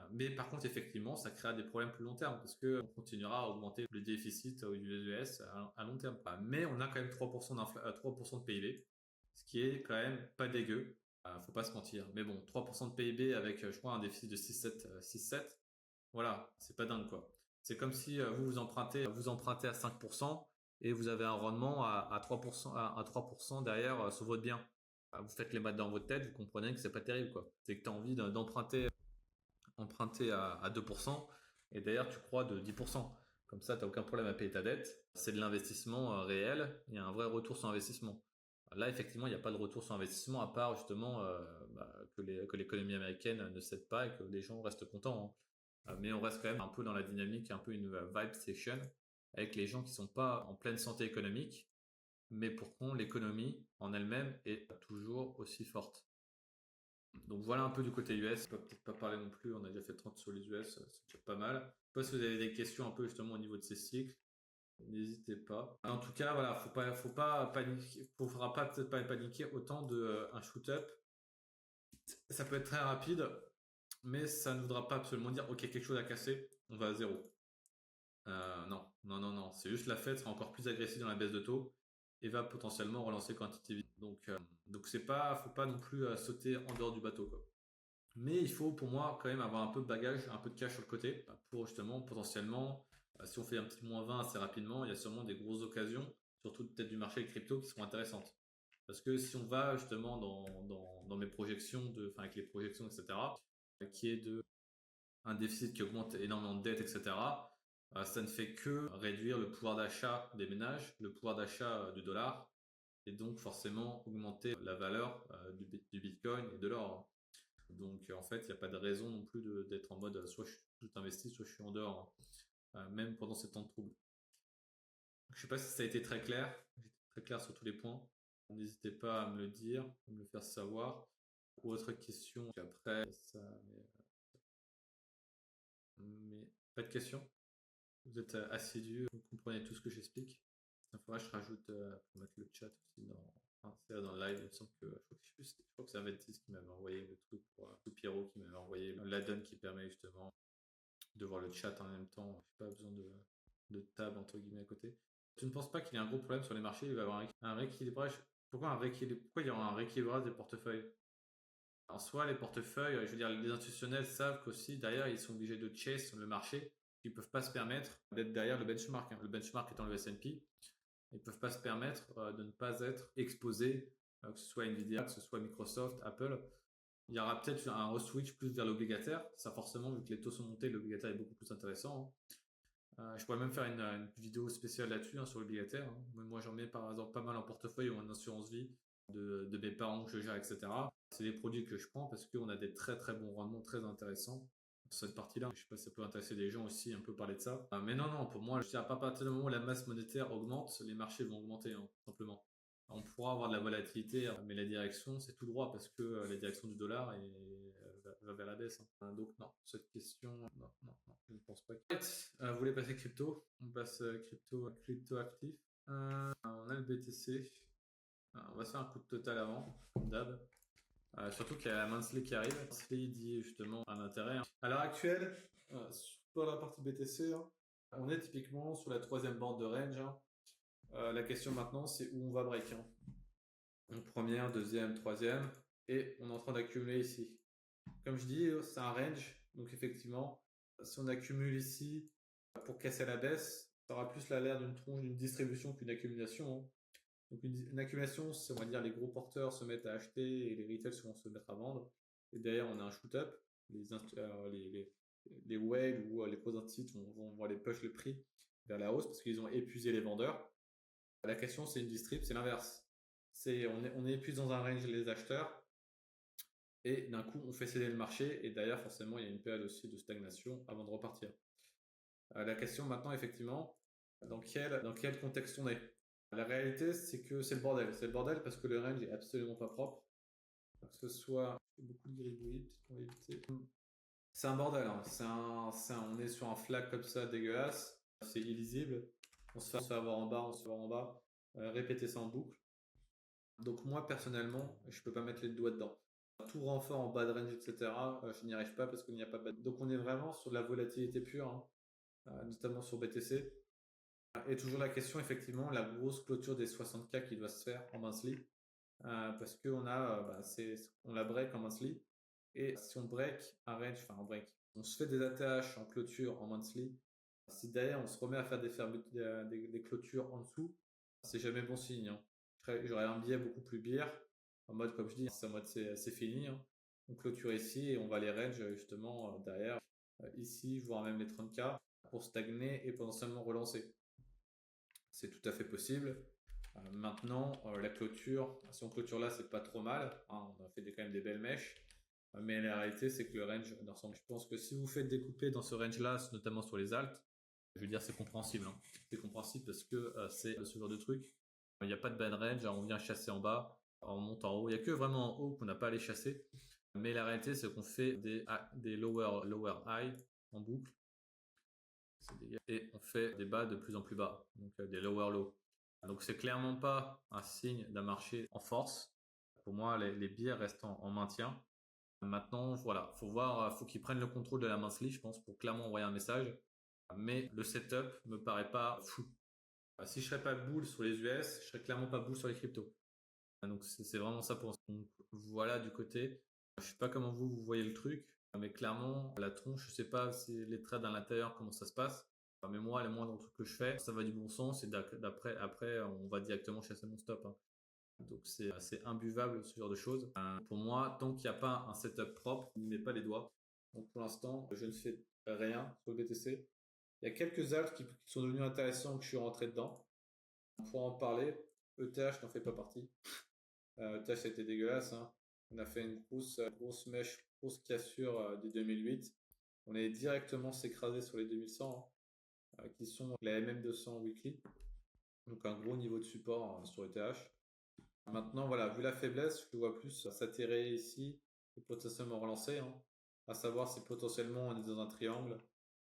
Mais par contre, effectivement, ça créera des problèmes plus long terme parce qu'on continuera à augmenter le déficit du US à long terme. Mais on a quand même 3% de PIB, ce qui est quand même pas dégueu. Faut pas se mentir. Mais bon, 3% de PIB avec, je crois, un déficit de 6,7, voilà, c'est pas dingue quoi. C'est comme si vous empruntez à 5%, et vous avez un rendement à 3%, à 3% derrière sur votre bien. Vous faites les maths dans votre tête, vous comprenez que c'est pas terrible, quoi. C'est que tu as envie d'emprunter à 2%, et d'ailleurs tu crois de 10%. Comme ça, tu n'as aucun problème à payer ta dette. C'est de l'investissement réel, il y a un vrai retour sur investissement. Là, effectivement, il n'y a pas de retour sur investissement, à part justement que l'économie américaine ne cède pas et que les gens restent contents, hein. Mais on reste quand même un peu dans la dynamique, un peu une vibe session, avec les gens qui ne sont pas en pleine santé économique, mais pour contre l'économie en elle-même est toujours aussi forte. Donc voilà un peu du côté US. On peut peut-être pas parler non plus, on a déjà fait 30 sur les US, c'est déjà pas mal. Je sais pas si vous avez des questions un peu justement au niveau de ces cycles, n'hésitez pas. En tout cas, voilà, faut pas paniquer, faudra pas peut-être pas paniquer autant de un shoot-up. Ça peut être très rapide, mais ça ne voudra pas absolument dire ok, quelque chose à casser, on va à zéro. Non, non, non, non, c'est juste la Fed sera encore plus agressive dans la baisse de taux et va potentiellement relancer quantitative. Donc c'est pas, faut pas non plus sauter en dehors du bateau, quoi. Mais il faut pour moi quand même avoir un peu de bagage, un peu de cash sur le côté pour justement potentiellement, si on fait un petit -20 assez rapidement, il y a sûrement des grosses occasions, surtout peut-être du marché crypto qui seront intéressantes. Parce que si on va justement dans mes projections, avec les projections, etc., qui est de un déficit qui augmente énormément de dettes, etc., ça ne fait que réduire le pouvoir d'achat des ménages, le pouvoir d'achat du dollar, et donc forcément augmenter la valeur du Bitcoin et de l'or. Donc en fait, il n'y a pas de raison non plus d'être en mode soit je suis tout investi, soit je suis en dehors, hein, même pendant ces temps de trouble. Je ne sais pas si ça a été très clair, j'étais très clair sur tous les points. N'hésitez pas à me le dire, à me le faire savoir. Ou autre question, après ça, mais pas de questions. Vous êtes assidus, vous comprenez tout ce que j'explique. Il faudra que je rajoute pour mettre le chat aussi dans le live. Il me semble que je crois que c'est Aventis qui m'avait envoyé le truc ou Pierrot qui m'avait envoyé l'add-on qui permet justement de voir le chat en même temps. Je n'ai pas besoin de tab entre guillemets à côté. Tu ne penses pas qu'il y a un gros problème sur les marchés? Il va y avoir un rééquilibrage. Pourquoi il y aura un rééquilibrage des portefeuilles? En soi, les portefeuilles, je veux dire, les institutionnels savent qu'aussi derrière, ils sont obligés de chase le marché. Ils ne peuvent pas se permettre d'être derrière le benchmark, hein. Le benchmark étant le S&P, ils ne peuvent pas se permettre de ne pas être exposés, que ce soit Nvidia, que ce soit Microsoft, Apple. Il y aura peut-être un re-switch plus vers l'obligataire. Ça forcément, vu que les taux sont montés, l'obligataire est beaucoup plus intéressant, hein. Je pourrais même faire une vidéo spéciale là-dessus, hein, sur l'obligataire, hein. Moi, j'en mets par exemple pas mal en portefeuille ou en assurance vie de mes parents que je gère, etc. C'est des produits que je prends parce qu'on a des très très bons rendements très intéressants sur cette partie-là. Je sais pas si ça peut intéresser des gens aussi, un peu parler de ça. Mais non, non, pour moi, je dirais pas à partir du moment où la masse monétaire augmente, les marchés vont augmenter, hein, simplement. On pourra avoir de la volatilité, mais la direction, c'est tout droit parce que la direction du dollar va vers la baisse, hein. Donc non, cette question, non, non, non, je ne pense pas. Vous voulez passer crypto? On passe crypto actif. On a le BTC. On va se faire un coup de total avant, comme d'hab. Surtout qu'il y a la monthly qui arrive. Monthly dit justement un intérêt, hein. À l'heure actuelle, pour la partie BTC, hein, on est typiquement sur la troisième bande de range, hein. La question maintenant, c'est où on va break, hein. Donc première, deuxième, troisième, et on est en train d'accumuler ici. Comme je dis, c'est un range, donc effectivement, si on accumule ici pour casser la baisse, ça aura plus l'air d'une tronche, d'une distribution qu'une accumulation, hein. Donc une accumulation, c'est, on va dire, les gros porteurs se mettent à acheter et les retails vont se mettre à vendre. Et derrière, on a un shoot-up. Les whales ou les gros instituts vont aller push le prix vers la hausse parce qu'ils ont épuisé les vendeurs. La question, c'est une distrib, c'est l'inverse. On épuise dans un range les acheteurs et d'un coup, on fait céder le marché et derrière, forcément, il y a une période aussi de stagnation avant de repartir. La question maintenant, effectivement, dans quel contexte on est? La réalité, c'est que c'est le bordel. C'est le bordel parce que le range est absolument pas propre. Que ce soit beaucoup de gribouillis, peut-être qu'on va éviter. C'est un bordel, hein. On est sur un flag comme ça dégueulasse. C'est illisible. On se fait avoir en bas, on se fait avoir en bas. Répéter ça en boucle. Donc moi, personnellement, je peux pas mettre les doigts dedans. Tout renfort en bas de range, etc., je n'y arrive pas parce qu'il n'y a pas de... Donc on est vraiment sur de la volatilité pure, hein, notamment sur BTC. Et toujours la question, effectivement, la grosse clôture des 60K qui doit se faire en monthly, parce qu'on on la break en monthly, et si on break un range, on se fait des attaches en clôture en monthly, Si derrière on se remet à faire des clôtures en dessous, c'est jamais bon signe, hein. J'aurais un biais beaucoup plus bière, en mode comme je dis, c'est en mode c'est fini, hein. On clôture ici et on va les range justement derrière, ici, voire même les 30K pour stagner et potentiellement relancer. C'est tout à fait possible. Maintenant, la clôture, si on clôture là, c'est pas trop mal, hein, on a fait quand même des belles mèches. Mais la réalité, c'est que le range d'ensemble, je pense que si vous faites découper dans ce range-là, notamment sur les alts, je veux dire, c'est compréhensible, hein. C'est compréhensible parce que c'est ce genre de truc. Il n'y a pas de bad range, on vient chasser en bas, on monte en haut. Il n'y a que vraiment en haut qu'on n'a pas à aller chasser. Mais la réalité, c'est qu'on fait des lower high en boucle. Et on fait des bas de plus en plus bas, donc des lower low. Donc c'est clairement pas un signe d'un marché en force. Pour moi, les biais restent en maintien. Maintenant, voilà, faut voir, faut qu'ils prennent le contrôle de la monthly, je pense, pour clairement envoyer un message. Mais le setup me paraît pas fou. Si je serais pas bull sur les US, je serais clairement pas bull sur les cryptos. Donc c'est vraiment ça pour donc, voilà du côté. Je sais pas comment vous voyez le truc, mais clairement la tronche, je sais pas si les trades à l'intérieur comment ça se passe. Mais moi, les moindres trucs que je fais, ça va du bon sens et après on va directement chasser mon stop, hein. Donc c'est assez imbuvable ce genre de choses. Pour moi, tant qu'il n'y a pas un setup propre, on n'y met pas les doigts. Donc pour l'instant, je ne fais rien sur le BTC. Il y a quelques alts qui sont devenus intéressants que je suis rentré dedans. On pourra en parler. ETH n'en fait pas partie. ETH ça a été dégueulasse, hein. On a fait une grosse mèche, grosse cassure des 2008. On est directement s'écraser sur les 2100, hein, qui sont la MM200 weekly. Donc un gros niveau de support sur ETH. Maintenant, voilà, vu la faiblesse, je le vois plus s'atterrer ici et potentiellement relancer, hein. À savoir si potentiellement on est dans un triangle,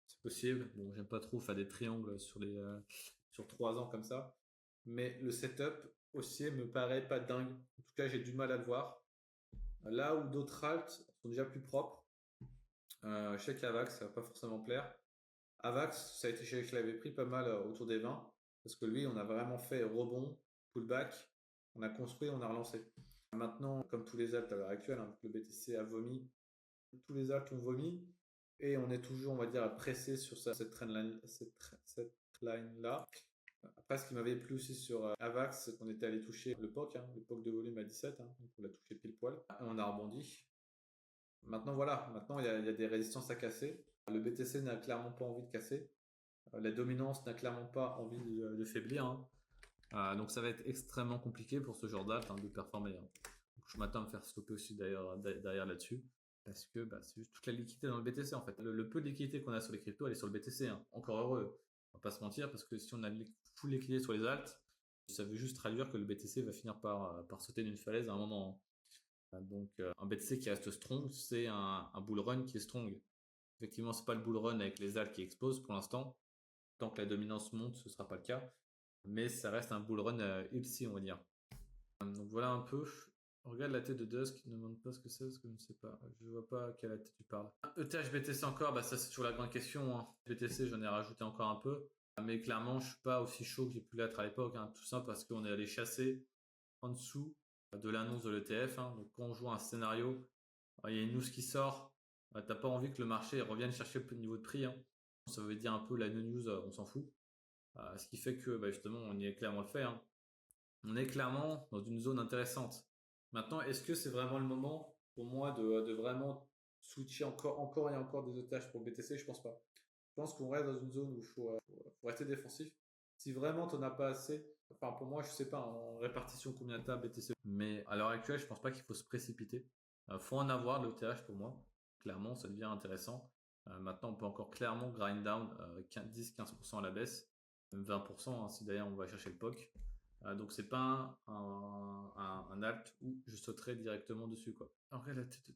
c'est possible. Bon, j'aime pas trop faire des triangles sur 3 ans comme ça, mais le setup haussier me paraît pas dingue. En tout cas, j'ai du mal à le voir. Là où d'autres alts sont déjà plus propres, je sais qu'Avax, ça va pas forcément plaire. Avax, ça a été, je l'avais pris pas mal autour des 20, parce que lui, on a vraiment fait rebond, pullback, on a construit, on a relancé. Maintenant, comme tous les alts à l'heure actuelle, hein, le BTC a vomi, tous les alts ont vomi, et on est toujours, on va dire, pressé sur cette trendline, cette line-là. Après, ce qui m'avait plu aussi sur Avax, c'est qu'on était allé toucher le POC, hein, le POC de volume à 17, hein, donc on l'a touché pile poil, et on a rebondi. Maintenant, voilà, maintenant il y a des résistances à casser. Le BTC n'a clairement pas envie de casser. La dominance n'a clairement pas envie de faiblir, hein. Donc ça va être extrêmement compliqué pour ce genre d'alt, hein, de performer, hein. Donc, je m'attends à me faire stopper aussi derrière là-dessus. Parce que c'est juste toute la liquidité dans le BTC en fait. Le peu de liquidité qu'on a sur les cryptos, elle est sur le BTC, hein. Encore heureux. On va pas se mentir, parce que si on a full liquidité sur les alts, ça veut juste traduire que le BTC va finir par sauter d'une falaise à un moment, hein. Donc un BTC qui reste strong, c'est un bull run qui est strong. Effectivement, c'est pas le bull run avec les alts qui explosent pour l'instant. Tant que la dominance monte, ce sera pas le cas. Mais ça reste un bull run healthy, on va dire. Donc voilà un peu. Regarde la tête de Dusk, ne demande pas ce que c'est, parce que je ne sais pas. Je vois pas à quelle tête tu parles. ETH, BTC encore, ça c'est toujours la grande question, hein. BTC, j'en ai rajouté encore un peu. Mais clairement, je suis pas aussi chaud que j'ai pu l'être à l'époque, hein. Tout ça parce qu'on est allé chasser en dessous de l'annonce de l'ETF, hein. Donc quand on joue un scénario, il y a une news qui sort, t'as pas envie que le marché revienne chercher le niveau de prix, hein. Ça veut dire un peu la news, on s'en fout. Ce qui fait que justement, on y est clairement le fait, hein. On est clairement dans une zone intéressante. Maintenant, est-ce que c'est vraiment le moment pour moi de vraiment switcher encore et encore des otages pour le BTC? Je pense pas. Je pense qu'on reste dans une zone où il faut rester défensif. Si vraiment tu n'en as pas assez, enfin pour moi, je sais pas en répartition combien tu as BTC. Mais à l'heure actuelle, je pense pas qu'il faut se précipiter. Faut en avoir de l'OTH pour moi. Clairement, ça devient intéressant. Maintenant, on peut encore clairement grind down 10-15% à la baisse, même 20%, hein, si d'ailleurs on va chercher le POC. Donc c'est pas un alt où je sauterai directement dessus, quoi. Alors, la tête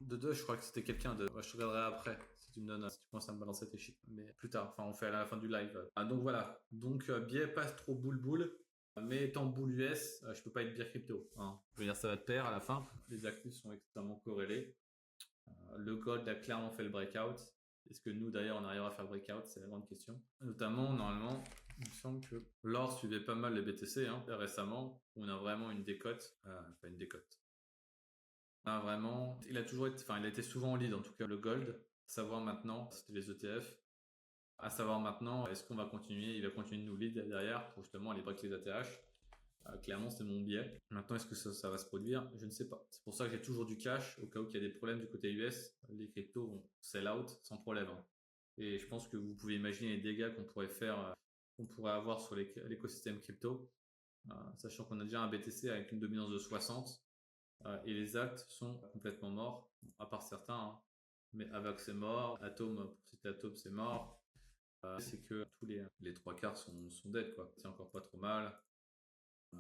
de deux, je crois que c'était quelqu'un de. Ouais, je te regarderai après si tu me donnes, si tu commences à me balancer tes chiffres. Mais plus tard, enfin on fait à la fin du live. Donc voilà. Donc biais pas trop boule. Mais étant boule US, je peux pas être biais crypto, hein. Je veux dire, ça va te pair à la fin. Les actifs sont extrêmement corrélés. Le gold a clairement fait le breakout. Est-ce que nous d'ailleurs on arrivera à faire le breakout? C'est la grande question. Notamment, normalement, il me semble que l'or suivait pas mal les BTC, hein, récemment. On a vraiment une décote. Pas une décote. Vraiment, il a toujours été, enfin, il a été souvent en lead, en tout cas le gold. Savoir maintenant, c'était les ETF. À savoir maintenant, est-ce qu'on va continuer, il va continuer de nous lead derrière pour justement aller break les ATH. Clairement, c'est mon biais. Maintenant, est-ce que ça va se produire? Je ne sais pas. C'est pour ça que j'ai toujours du cash au cas où il y a des problèmes du côté US. Les cryptos vont sell out sans problème. Et je pense que vous pouvez imaginer les dégâts qu'on pourrait faire, qu'on pourrait avoir sur l'écosystème crypto, sachant qu'on a déjà un BTC avec une dominance de 60 et les actes sont complètement morts, à part certains. Mais Avax c'est mort, Atom, pour citer Atom, c'est mort. C'est que tous les trois quarts sont dead, quoi. C'est encore pas trop mal.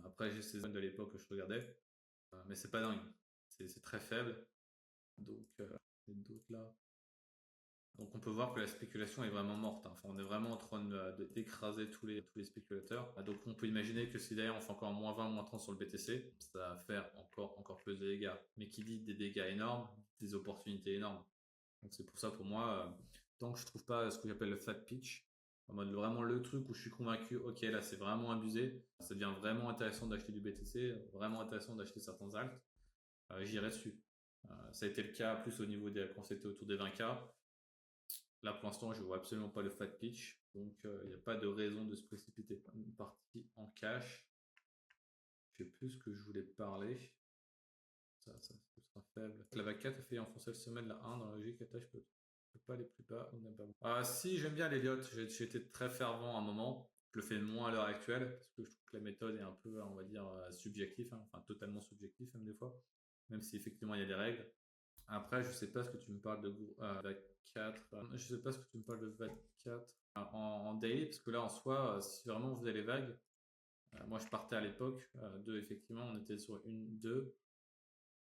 Après, j'ai ces zones de l'époque que je regardais, mais c'est pas dingue. C'est très faible. Donc, d'autres là. Donc, on peut voir que la spéculation est vraiment morte. Enfin, on est vraiment en train d'écraser tous les spéculateurs. Donc, on peut imaginer que si d'ailleurs on fait encore moins 20, moins 30 sur le BTC, ça va faire encore plus de dégâts. Mais qui dit des dégâts énormes, des opportunités énormes. Donc, c'est pour ça, pour moi, tant que je trouve pas ce que j'appelle le fat pitch, en mode vraiment le truc où je suis convaincu, ok, là c'est vraiment abusé, ça devient vraiment intéressant d'acheter du BTC, vraiment intéressant d'acheter certains alts, j'irai dessus. Ça a été le cas plus au niveau quand c'était autour des 20K. Là pour l'instant, je vois absolument pas le fat pitch, donc il n'y a pas de raison de se précipiter. Une partie en cash. Je sais plus ce que je voulais parler. Ça sera faible. La vague 4 a fait enfoncer le sommet de la 1 dans la logique attache peut pas aller plus bas. Si, j'aime bien l'Elliott. J'ai été très fervent à un moment. Je le fais moins à l'heure actuelle parce que je trouve que la méthode est un peu, on va dire, subjectif, enfin totalement subjectif même des fois, même si effectivement il y a des règles. Après, je sais pas ce que tu me parles de vague 4. Je sais pas ce que tu me parles de vague 4 en daily, parce que là en soi, si vraiment vous avez les vagues, moi je partais à l'époque de effectivement, on était sur une 2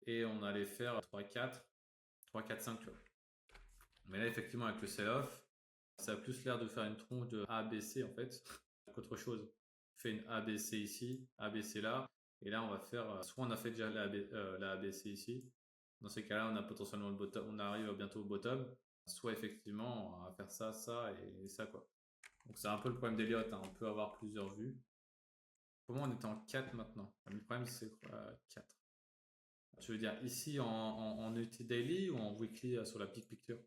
et on allait faire 3-4, 3-4-5, tu vois. Mais là, effectivement, avec le sell-off, ça a plus l'air de faire une tronche de ABC en fait, qu'autre chose. On fait une ABC ici, ABC là, et là on va faire, soit on a fait déjà la ABC ici, dans ces cas-là on a potentiellement le bottom, on arrive bientôt au bottom, soit effectivement on va faire ça, ça et ça quoi. Donc c'est un peu le problème d'Elliott, on peut avoir plusieurs vues. Comment on est en 4 maintenant? Le problème c'est quoi 4? Tu veux dire ici en UT Daily ou en weekly sur la big picture?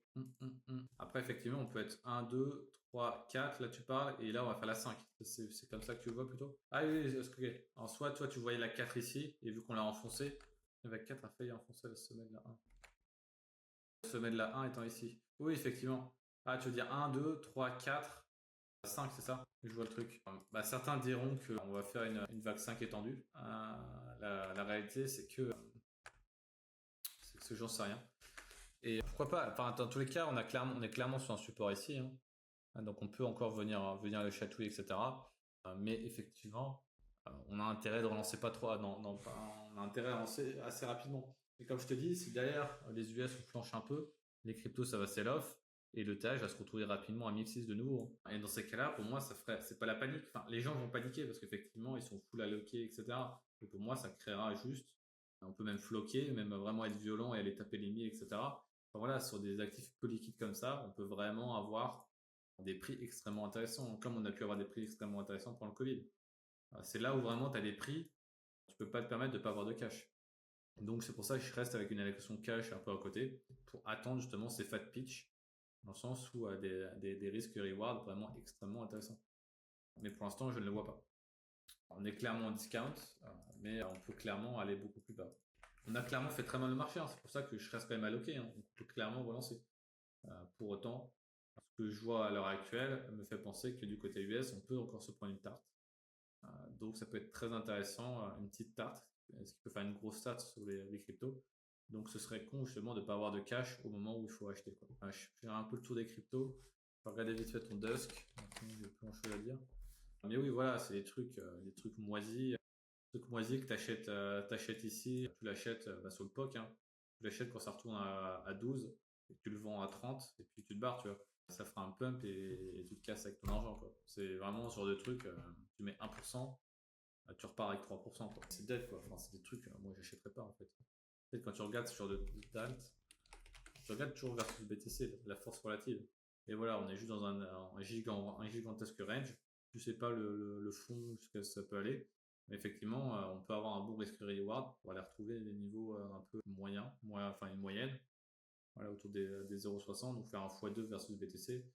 Après, effectivement, on peut être 1, 2, 3, 4. Là, tu parles. Et là, on va faire la 5. C'est comme ça que tu le vois plutôt? Ah oui, ok. En soit, toi, tu voyais la 4 ici. Et vu qu'on l'a enfoncé, la 4 a failli enfoncer le sommet de la 1. Le sommet de la 1 étant ici. Oui, effectivement. Ah, tu veux dire 1, 2, 3, 4, 5, c'est ça? Je vois le truc. Certains diront qu'on va faire une vague 5 étendue. La réalité, c'est que j'en sais rien. Et pourquoi pas, enfin, dans tous les cas, on est clairement sur un support ici. Donc on peut encore venir le chatouiller, etc. Mais effectivement, on a intérêt de relancer pas trop. On a intérêt à relancer assez rapidement. Et comme je te dis, si derrière les US on flanche un peu, les cryptos ça va sell off et le TH va se retrouver rapidement à 1006 de nouveau. Et dans ces cas-là, pour moi, c'est pas la panique. Enfin, les gens vont paniquer parce qu'effectivement, ils sont full alloqués, etc. Et pour moi, ça créera juste, on peut même floquer, même vraiment être violent et aller taper les milles, etc. Enfin, voilà, sur des actifs peu liquides comme ça, on peut vraiment avoir des prix extrêmement intéressants, comme on a pu avoir des prix extrêmement intéressants pendant le Covid. C'est là où vraiment tu as des prix, tu peux pas te permettre de pas avoir de cash. Donc c'est pour ça que je reste avec une allocation cash un peu à côté pour attendre justement ces fat pitch dans le sens où des risques reward vraiment extrêmement intéressants. Mais pour l'instant, je ne le vois pas. On est clairement en discount, mais on peut clairement aller beaucoup plus bas. On a clairement fait très mal le marché, c'est pour ça que je reste quand même alloqué. On peut clairement relancer. Pour autant, ce que je vois à l'heure actuelle me fait penser que du côté US, on peut encore se prendre une tarte. Donc ça peut être très intéressant, une petite tarte, ce qui peut faire une grosse tarte sur les cryptos. Donc ce serait con justement de ne pas avoir de cash au moment où il faut acheter. Je fais un peu le tour des cryptos. Je vais regarder vite fait ton Dusk. Il n'y a plus grand chose à dire. Mais oui, voilà, c'est des trucs moisis. Des trucs moisis que tu achètes ici, tu l'achètes sur le POC. Tu l'achètes quand ça retourne à 12 et tu le vends à 30 et puis tu te barres, tu vois. Ça fera un pump et tu te casses avec ton argent, quoi. C'est vraiment ce genre de truc, tu mets 1%, tu repars avec 3%, quoi. C'est dead, quoi. Enfin, c'est des trucs, moi j'achèterais pas en fait. Peut-être quand tu regardes ce genre de d'alt, tu regardes toujours versus BTC, la force relative. Et voilà, on est juste dans un gigantesque range. Tu sais pas le fond jusqu'à ce que ça peut aller. Mais effectivement, on peut avoir un bon risk reward pour aller retrouver des niveaux un peu moyens, enfin une moyenne, voilà, autour des 0,60, donc faire un x2 versus BTC.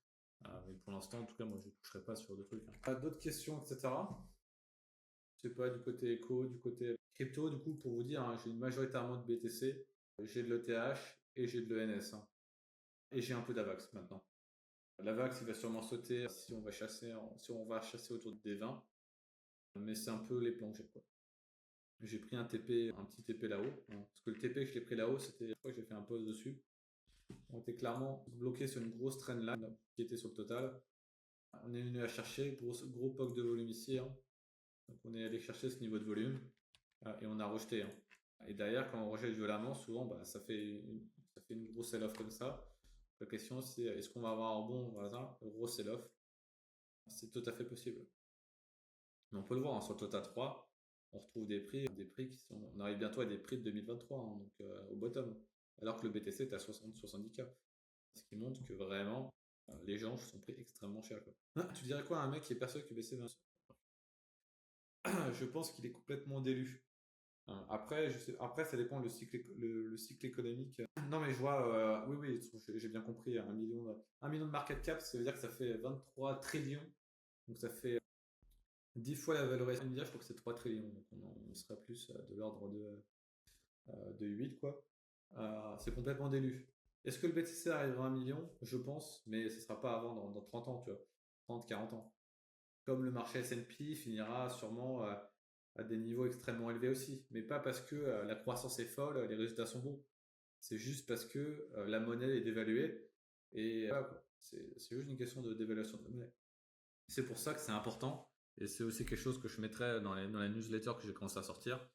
Mais pour l'instant, en tout cas, moi, je ne toucherai pas sur d'autres trucs. D'autres questions, etc. Je sais pas, du côté éco, du côté crypto, du coup, pour vous dire, hein, j'ai majoritairement de BTC, j'ai de l'ETH et j'ai de l'ENS. Et j'ai un peu d'AVAX maintenant. L'AVAX, il va sûrement sauter si on va chasser, si on va chasser autour des 20. Mais c'est un peu les plans que j'ai, quoi. J'ai pris un TP, un petit TP là-haut. Parce que le TP que je l'ai pris là-haut, c'était, je crois que j'ai fait un pause dessus. On était clairement bloqué sur une grosse trend line qui était sur le total. On est venu à chercher, gros POC de volume ici. Donc on est allé chercher ce niveau de volume et on a rejeté. Et derrière, quand on rejette violemment, souvent ça fait une grosse sell-off comme ça. La question c'est est-ce qu'on va avoir un bon gros sell-off? C'est tout à fait possible. Mais on peut le voir sur le Tota 3, on retrouve des prix qui sont. On arrive bientôt à des prix de 2023, donc au bottom. Alors que le BTC est à 60-70K. Ce qui montre que vraiment, les gens sont pris extrêmement cher. Tu dirais quoi à un mec qui est persuadé que BTC va. Je pense qu'il est complètement délu. Après, après, ça dépend le cycle économique. Non, mais je vois, oui, j'ai bien compris, 1 million de market cap, ça veut dire que ça fait 23 trillions. Donc ça fait 10 fois la valorisation Nvidia, je crois que c'est 3 trillions. Donc on sera plus de l'ordre de 8, quoi. C'est complètement délu. Est-ce que le BTC arrivera à 1 million? Je pense, mais ce ne sera pas avant dans 30 ans, tu vois. 30, 40 ans. Comme le marché S&P finira sûrement à des niveaux extrêmement élevés aussi. Mais pas parce que la croissance est folle, les résultats sont bons. C'est juste parce que la monnaie est dévaluée. Et voilà, quoi. C'est juste une question de dévaluation de la monnaie. C'est pour ça que c'est important. Et c'est aussi quelque chose que je mettrai dans la newsletter que j'ai commencé à sortir.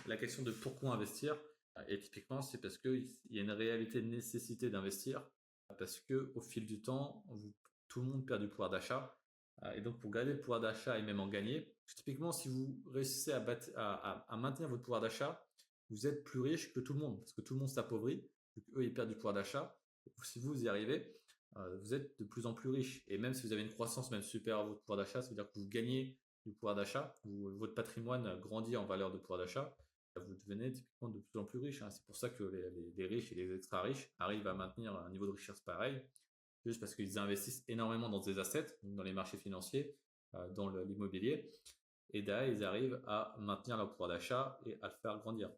La question de pourquoi investir. Et typiquement, c'est parce qu'il y a une réalité de nécessité d'investir. Parce que au fil du temps, tout le monde perd du pouvoir d'achat. Et donc, pour garder le pouvoir d'achat et même en gagner, typiquement, si vous réussissez à maintenir votre pouvoir d'achat, vous êtes plus riche que tout le monde. Parce que tout le monde s'appauvrit. Eux, ils perdent du pouvoir d'achat. Si vous y arrivez, vous êtes de plus en plus riche. Et même si vous avez une croissance même supérieure à votre pouvoir d'achat, ça veut dire que vous gagnez du pouvoir d'achat, votre patrimoine grandit en valeur de pouvoir d'achat, vous devenez typiquement de plus en plus riche. C'est pour ça que les riches et les extra riches arrivent à maintenir un niveau de richesse pareil, juste parce qu'ils investissent énormément dans des assets, dans les marchés financiers, dans l'immobilier, et derrière ils arrivent à maintenir leur pouvoir d'achat et à le faire grandir.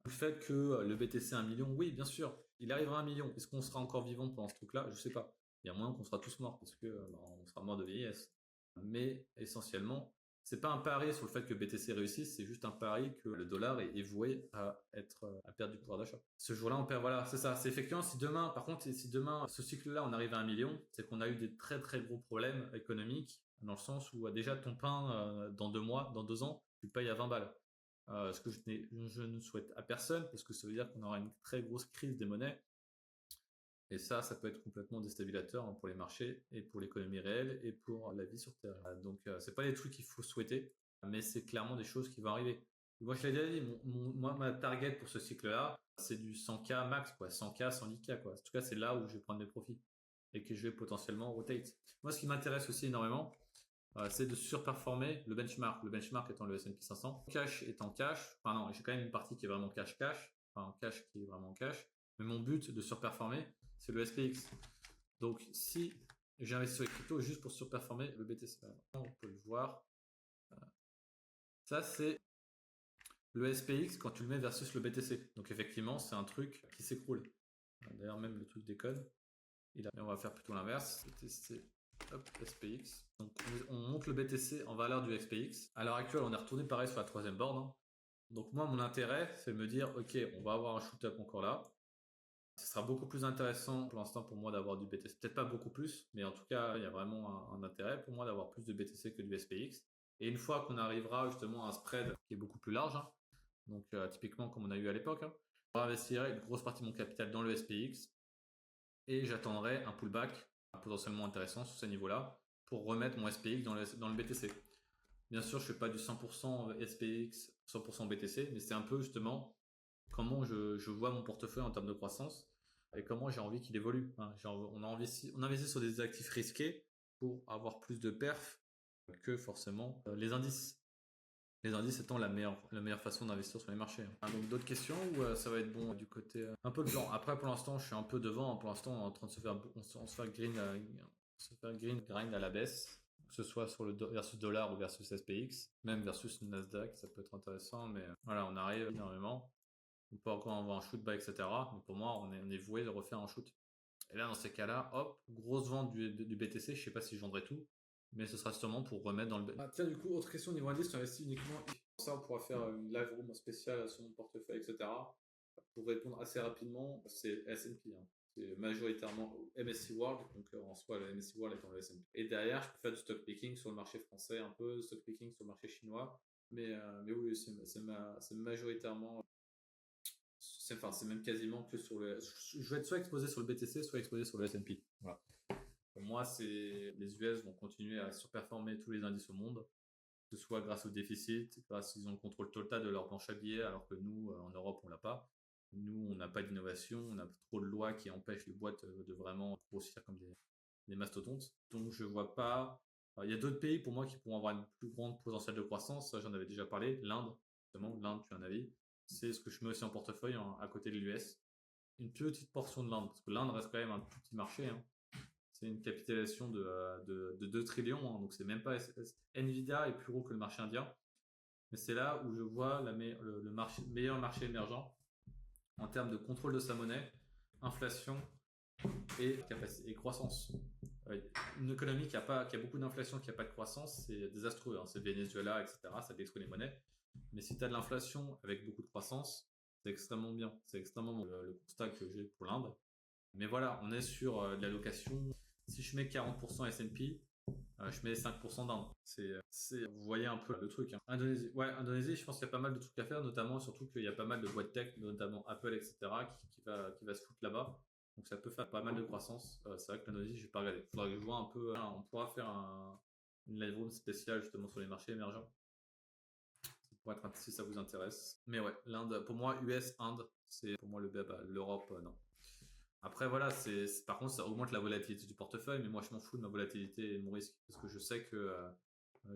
Le fait que le BTC 1 million, oui, bien sûr, il arrivera à 1 million. Est-ce qu'on sera encore vivant pendant ce truc-là? Je sais pas. Il y a moyen qu'on sera tous morts parce que on sera mort de vieillesse. Mais essentiellement, c'est pas un pari sur le fait que BTC réussisse, c'est juste un pari que le dollar est voué à perdre du pouvoir d'achat. Ce jour-là, on perd. Voilà, c'est ça. C'est effectivement si demain, par contre, si demain ce cycle-là, on arrive à 1 million, c'est qu'on a eu des très très gros problèmes économiques dans le sens où déjà ton pain dans 2 mois, dans 2 ans, tu le payes à 20 balles. Ce que je ne souhaite à personne parce que ça veut dire qu'on aura une très grosse crise des monnaies et ça peut être complètement déstabilisateur pour les marchés et pour l'économie réelle et pour la vie sur Terre. Donc c'est pas des trucs qu'il faut souhaiter, mais c'est clairement des choses qui vont arriver. Moi je l'ai déjà dit, moi ma target pour ce cycle-là, c'est du 100K max, quoi, 100K, 110K, quoi. En tout cas c'est là où je vais prendre des profits et que je vais potentiellement rotate. Moi ce qui m'intéresse aussi énormément, c'est de surperformer le benchmark. Le benchmark étant le S&P 500. Cash étant cash. Enfin non, j'ai quand même une partie qui est vraiment cash-cash. Enfin cash qui est vraiment cash. Mais mon but de surperformer, c'est le SPX. Donc si j'investis sur les cryptos juste pour surperformer le BTC. On peut le voir. Ça c'est le SPX quand tu le mets versus le BTC. Donc effectivement, c'est un truc qui s'écroule. D'ailleurs même le truc déconne. Mais on va faire plutôt l'inverse. BTC. Hop, SPX. Donc on monte le BTC en valeur du SPX. À l'heure actuelle, on est retourné pareil sur la troisième borne. Donc moi, mon intérêt, c'est de me dire, ok, on va avoir un shoot-up encore là. Ce sera beaucoup plus intéressant pour l'instant pour moi d'avoir du BTC. Peut-être pas beaucoup plus, mais en tout cas, il y a vraiment un intérêt pour moi d'avoir plus de BTC que du SPX. Et une fois qu'on arrivera justement à un spread qui est beaucoup plus large, donc typiquement comme on a eu à l'époque, je réinvestirai une grosse partie de mon capital dans le SPX et j'attendrai un pullback potentiellement intéressant sur ces niveaux-là pour remettre mon SPX dans le BTC. Bien sûr, je ne fais pas du 100% SPX, 100% BTC, mais c'est un peu justement comment je vois mon portefeuille en termes de croissance et comment j'ai envie qu'il évolue. On investit sur des actifs risqués pour avoir plus de perf que forcément les indices. Les indices étant la meilleure façon d'investir sur les marchés. Donc d'autres questions ou ça va être bon du côté un peu de blanc. Après pour l'instant je suis un peu devant. Pour l'instant on est en train de se faire green grind à la baisse. Que ce soit sur le versus dollar ou versus SPX, même versus le Nasdaq, ça peut être intéressant. Mais voilà, on arrive énormément. On peut encore avoir un shoot bas, etc. Mais pour moi, on est voué de refaire un shoot. Et là, dans ces cas-là, hop, grosse vente du BTC. Je sais pas si je vendrai tout, mais ce sera sûrement pour remettre dans le. Tiens, du coup, autre question niveau indice, tu investis uniquement. Ça, on pourra faire une live room spéciale sur mon portefeuille, etc. Pour répondre assez rapidement, c'est S&P. C'est majoritairement MSCI World, donc en soi, le MSCI World étant le S&P. Et derrière, je peux faire du stock picking sur le marché français, un peu stock picking sur le marché chinois. Mais oui, c'est majoritairement. C'est même quasiment que sur le. Je vais être soit exposé sur le BTC, soit exposé sur le S&P. Voilà. Pour moi, les US vont continuer à surperformer tous les indices au monde, que ce soit grâce au déficit, grâce qu'ils ont le contrôle total de leur planche à billets, alors que nous, en Europe, on l'a pas. Nous, on n'a pas d'innovation, on a trop de lois qui empêchent les boîtes de vraiment grossir comme des mastodontes. Donc, je vois pas. Il y a d'autres pays pour moi qui pourront avoir une plus grande potentiel de croissance. Ça, j'en avais déjà parlé. L'Inde, justement, l'Inde, tu as un avis. C'est ce que je mets aussi en portefeuille à côté de l'US. Une petite portion de l'Inde, parce que l'Inde reste quand même un tout petit marché. C'est une capitalisation de 2 trillions, donc c'est même pas. Nvidia est plus gros que le marché indien, mais c'est là où je vois le meilleur marché émergent en termes de contrôle de sa monnaie, inflation et croissance. Une économie qui a beaucoup d'inflation, qui n'a pas de croissance, c'est désastreux. C'est Venezuela, etc. Ça détruit les monnaies. Mais si tu as de l'inflation avec beaucoup de croissance, c'est extrêmement bien. C'est extrêmement bon, le constat que j'ai pour l'Inde. Mais voilà, on est sur de l'allocation. Si je mets 40% S&P, je mets 5% d'Inde. Vous voyez un peu le truc. Indonésie, Indonésie, je pense qu'il y a pas mal de trucs à faire, notamment surtout qu'il y a pas mal de boîtes tech, notamment Apple, etc., qui va se foutre là-bas. Donc ça peut faire pas mal de croissance. C'est vrai que l'Indonésie, je vais pas regarder. Il faudra que je vois un peu. On pourra faire une live room spéciale justement sur les marchés émergents. Ça pourrait être si ça vous intéresse. Mais ouais, l'Inde, pour moi, US, Inde, c'est pour moi le BABA. L'Europe, non. Après, voilà, par contre, ça augmente la volatilité du portefeuille, mais moi, je m'en fous de ma volatilité et de mon risque, parce que je sais que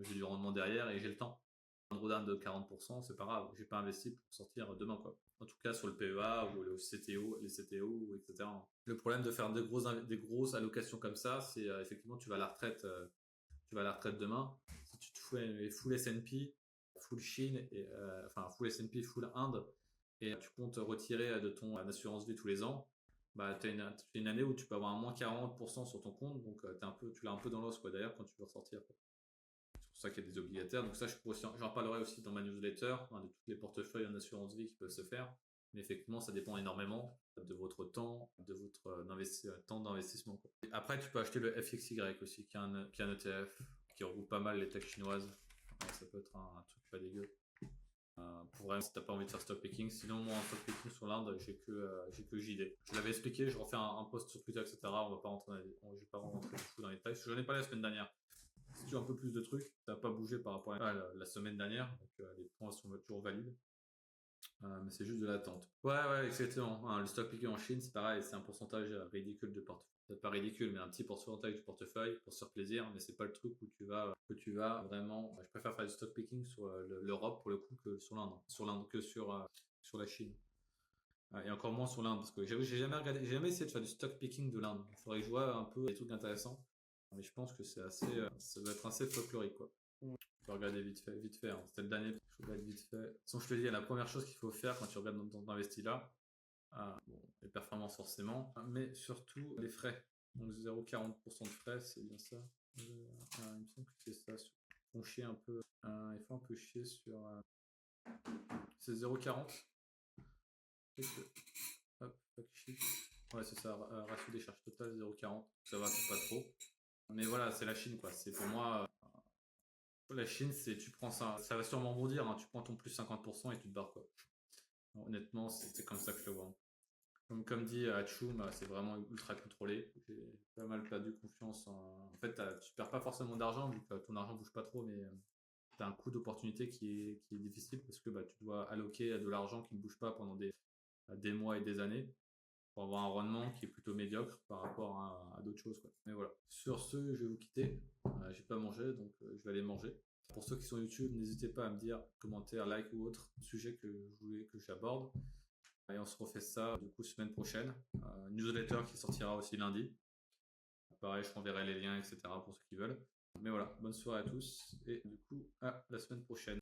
j'ai du rendement derrière et j'ai le temps. Un drawdown de 40%, c'est pas grave, j'ai pas investi pour sortir demain, quoi. En tout cas, sur le PEA ou le CTO, les CTO, etc. Le problème de faire des grosses allocations comme ça, c'est effectivement, tu vas à la retraite demain. Si tu te fais full S&P, full Chine, enfin, full S&P, full Inde, et tu comptes retirer de ton assurance vie tous les ans, bah, tu as une année où tu peux avoir un moins 40% sur ton compte, donc tu l'as un peu dans l'os, quoi, d'ailleurs, quand tu veux ressortir. C'est pour ça qu'il y a des obligataires. Donc ça, j'en parlerai aussi dans ma newsletter, de tous les portefeuilles en assurance vie qui peuvent se faire. Mais effectivement, ça dépend énormément de votre temps, de votre temps d'investissement. Après, tu peux acheter le FXY aussi, qui est un ETF qui regroupe pas mal les techs chinoises. Ça peut être un truc pas dégueu. Pour vraiment, si t'as pas envie de faire stock picking. Sinon, moi, en stock picking sur l'Inde, j'ai que JD. Je l'avais expliqué, je refais un post sur Twitter, etc. Je vais pas rentrer fou dans les détails. J'en ai parlé la semaine dernière. Si tu as un peu plus de trucs, ça n'a pas bougé par rapport à la semaine dernière. Donc, les points sont toujours valides. Mais c'est juste de l'attente. Ouais, exactement. Le stock picking en Chine, c'est pareil, c'est un pourcentage ridicule de portefeuille. C'est pas ridicule, mais un petit pourcentage du portefeuille pour se faire plaisir, mais c'est pas le truc où tu vas vraiment. Je préfère faire du stock picking sur l'Europe pour le coup que sur l'Inde. Sur l'Inde que sur la Chine. Et encore moins sur l'Inde, parce que j'ai jamais essayé de faire du stock picking de l'Inde. Il faudrait que je vois un peu des trucs intéressants. Mais je pense que ça doit être assez folklorique, quoi. Tu peux regarder vite fait. C'était le dernier, je regarde vite fait. Sans je te dis, la première chose qu'il faut faire quand tu regardes dans ton investi là, les performances forcément, mais surtout les frais. Donc 0,40% de frais, c'est bien ça. Il me semble que c'est ça. Ils font chier un peu. Ils font un peu chier sur. C'est 0,40. Hop, ouais, c'est ça. Ratio des charges totales 0,40. Ça va, c'est pas trop. Mais voilà, c'est la Chine, quoi. C'est pour moi. La Chine, tu prends ça va sûrement rebondir, tu prends ton plus 50% et tu te barres, quoi. Honnêtement, c'est comme ça que je le vois. Comme dit Hachoum, c'est vraiment ultra contrôlé. J'ai pas mal perdu confiance en fait, tu perds pas forcément d'argent vu que ton argent bouge pas trop, mais tu as un coût d'opportunité qui est difficile parce que tu dois alloquer de l'argent qui ne bouge pas pendant des mois et des années pour avoir un rendement qui est plutôt médiocre par rapport à d'autres choses, quoi. Mais voilà. Sur ce, je vais vous quitter. J'ai pas mangé, donc je vais aller manger. Pour ceux qui sont YouTube, n'hésitez pas à me dire, commentaire, like ou autre sujet que vous voulez que j'aborde. Et on se refait ça du coup semaine prochaine. Newsletter qui sortira aussi lundi. Pareil, je renverrai les liens, etc. pour ceux qui veulent. Mais voilà, bonne soirée à tous et du coup à la semaine prochaine.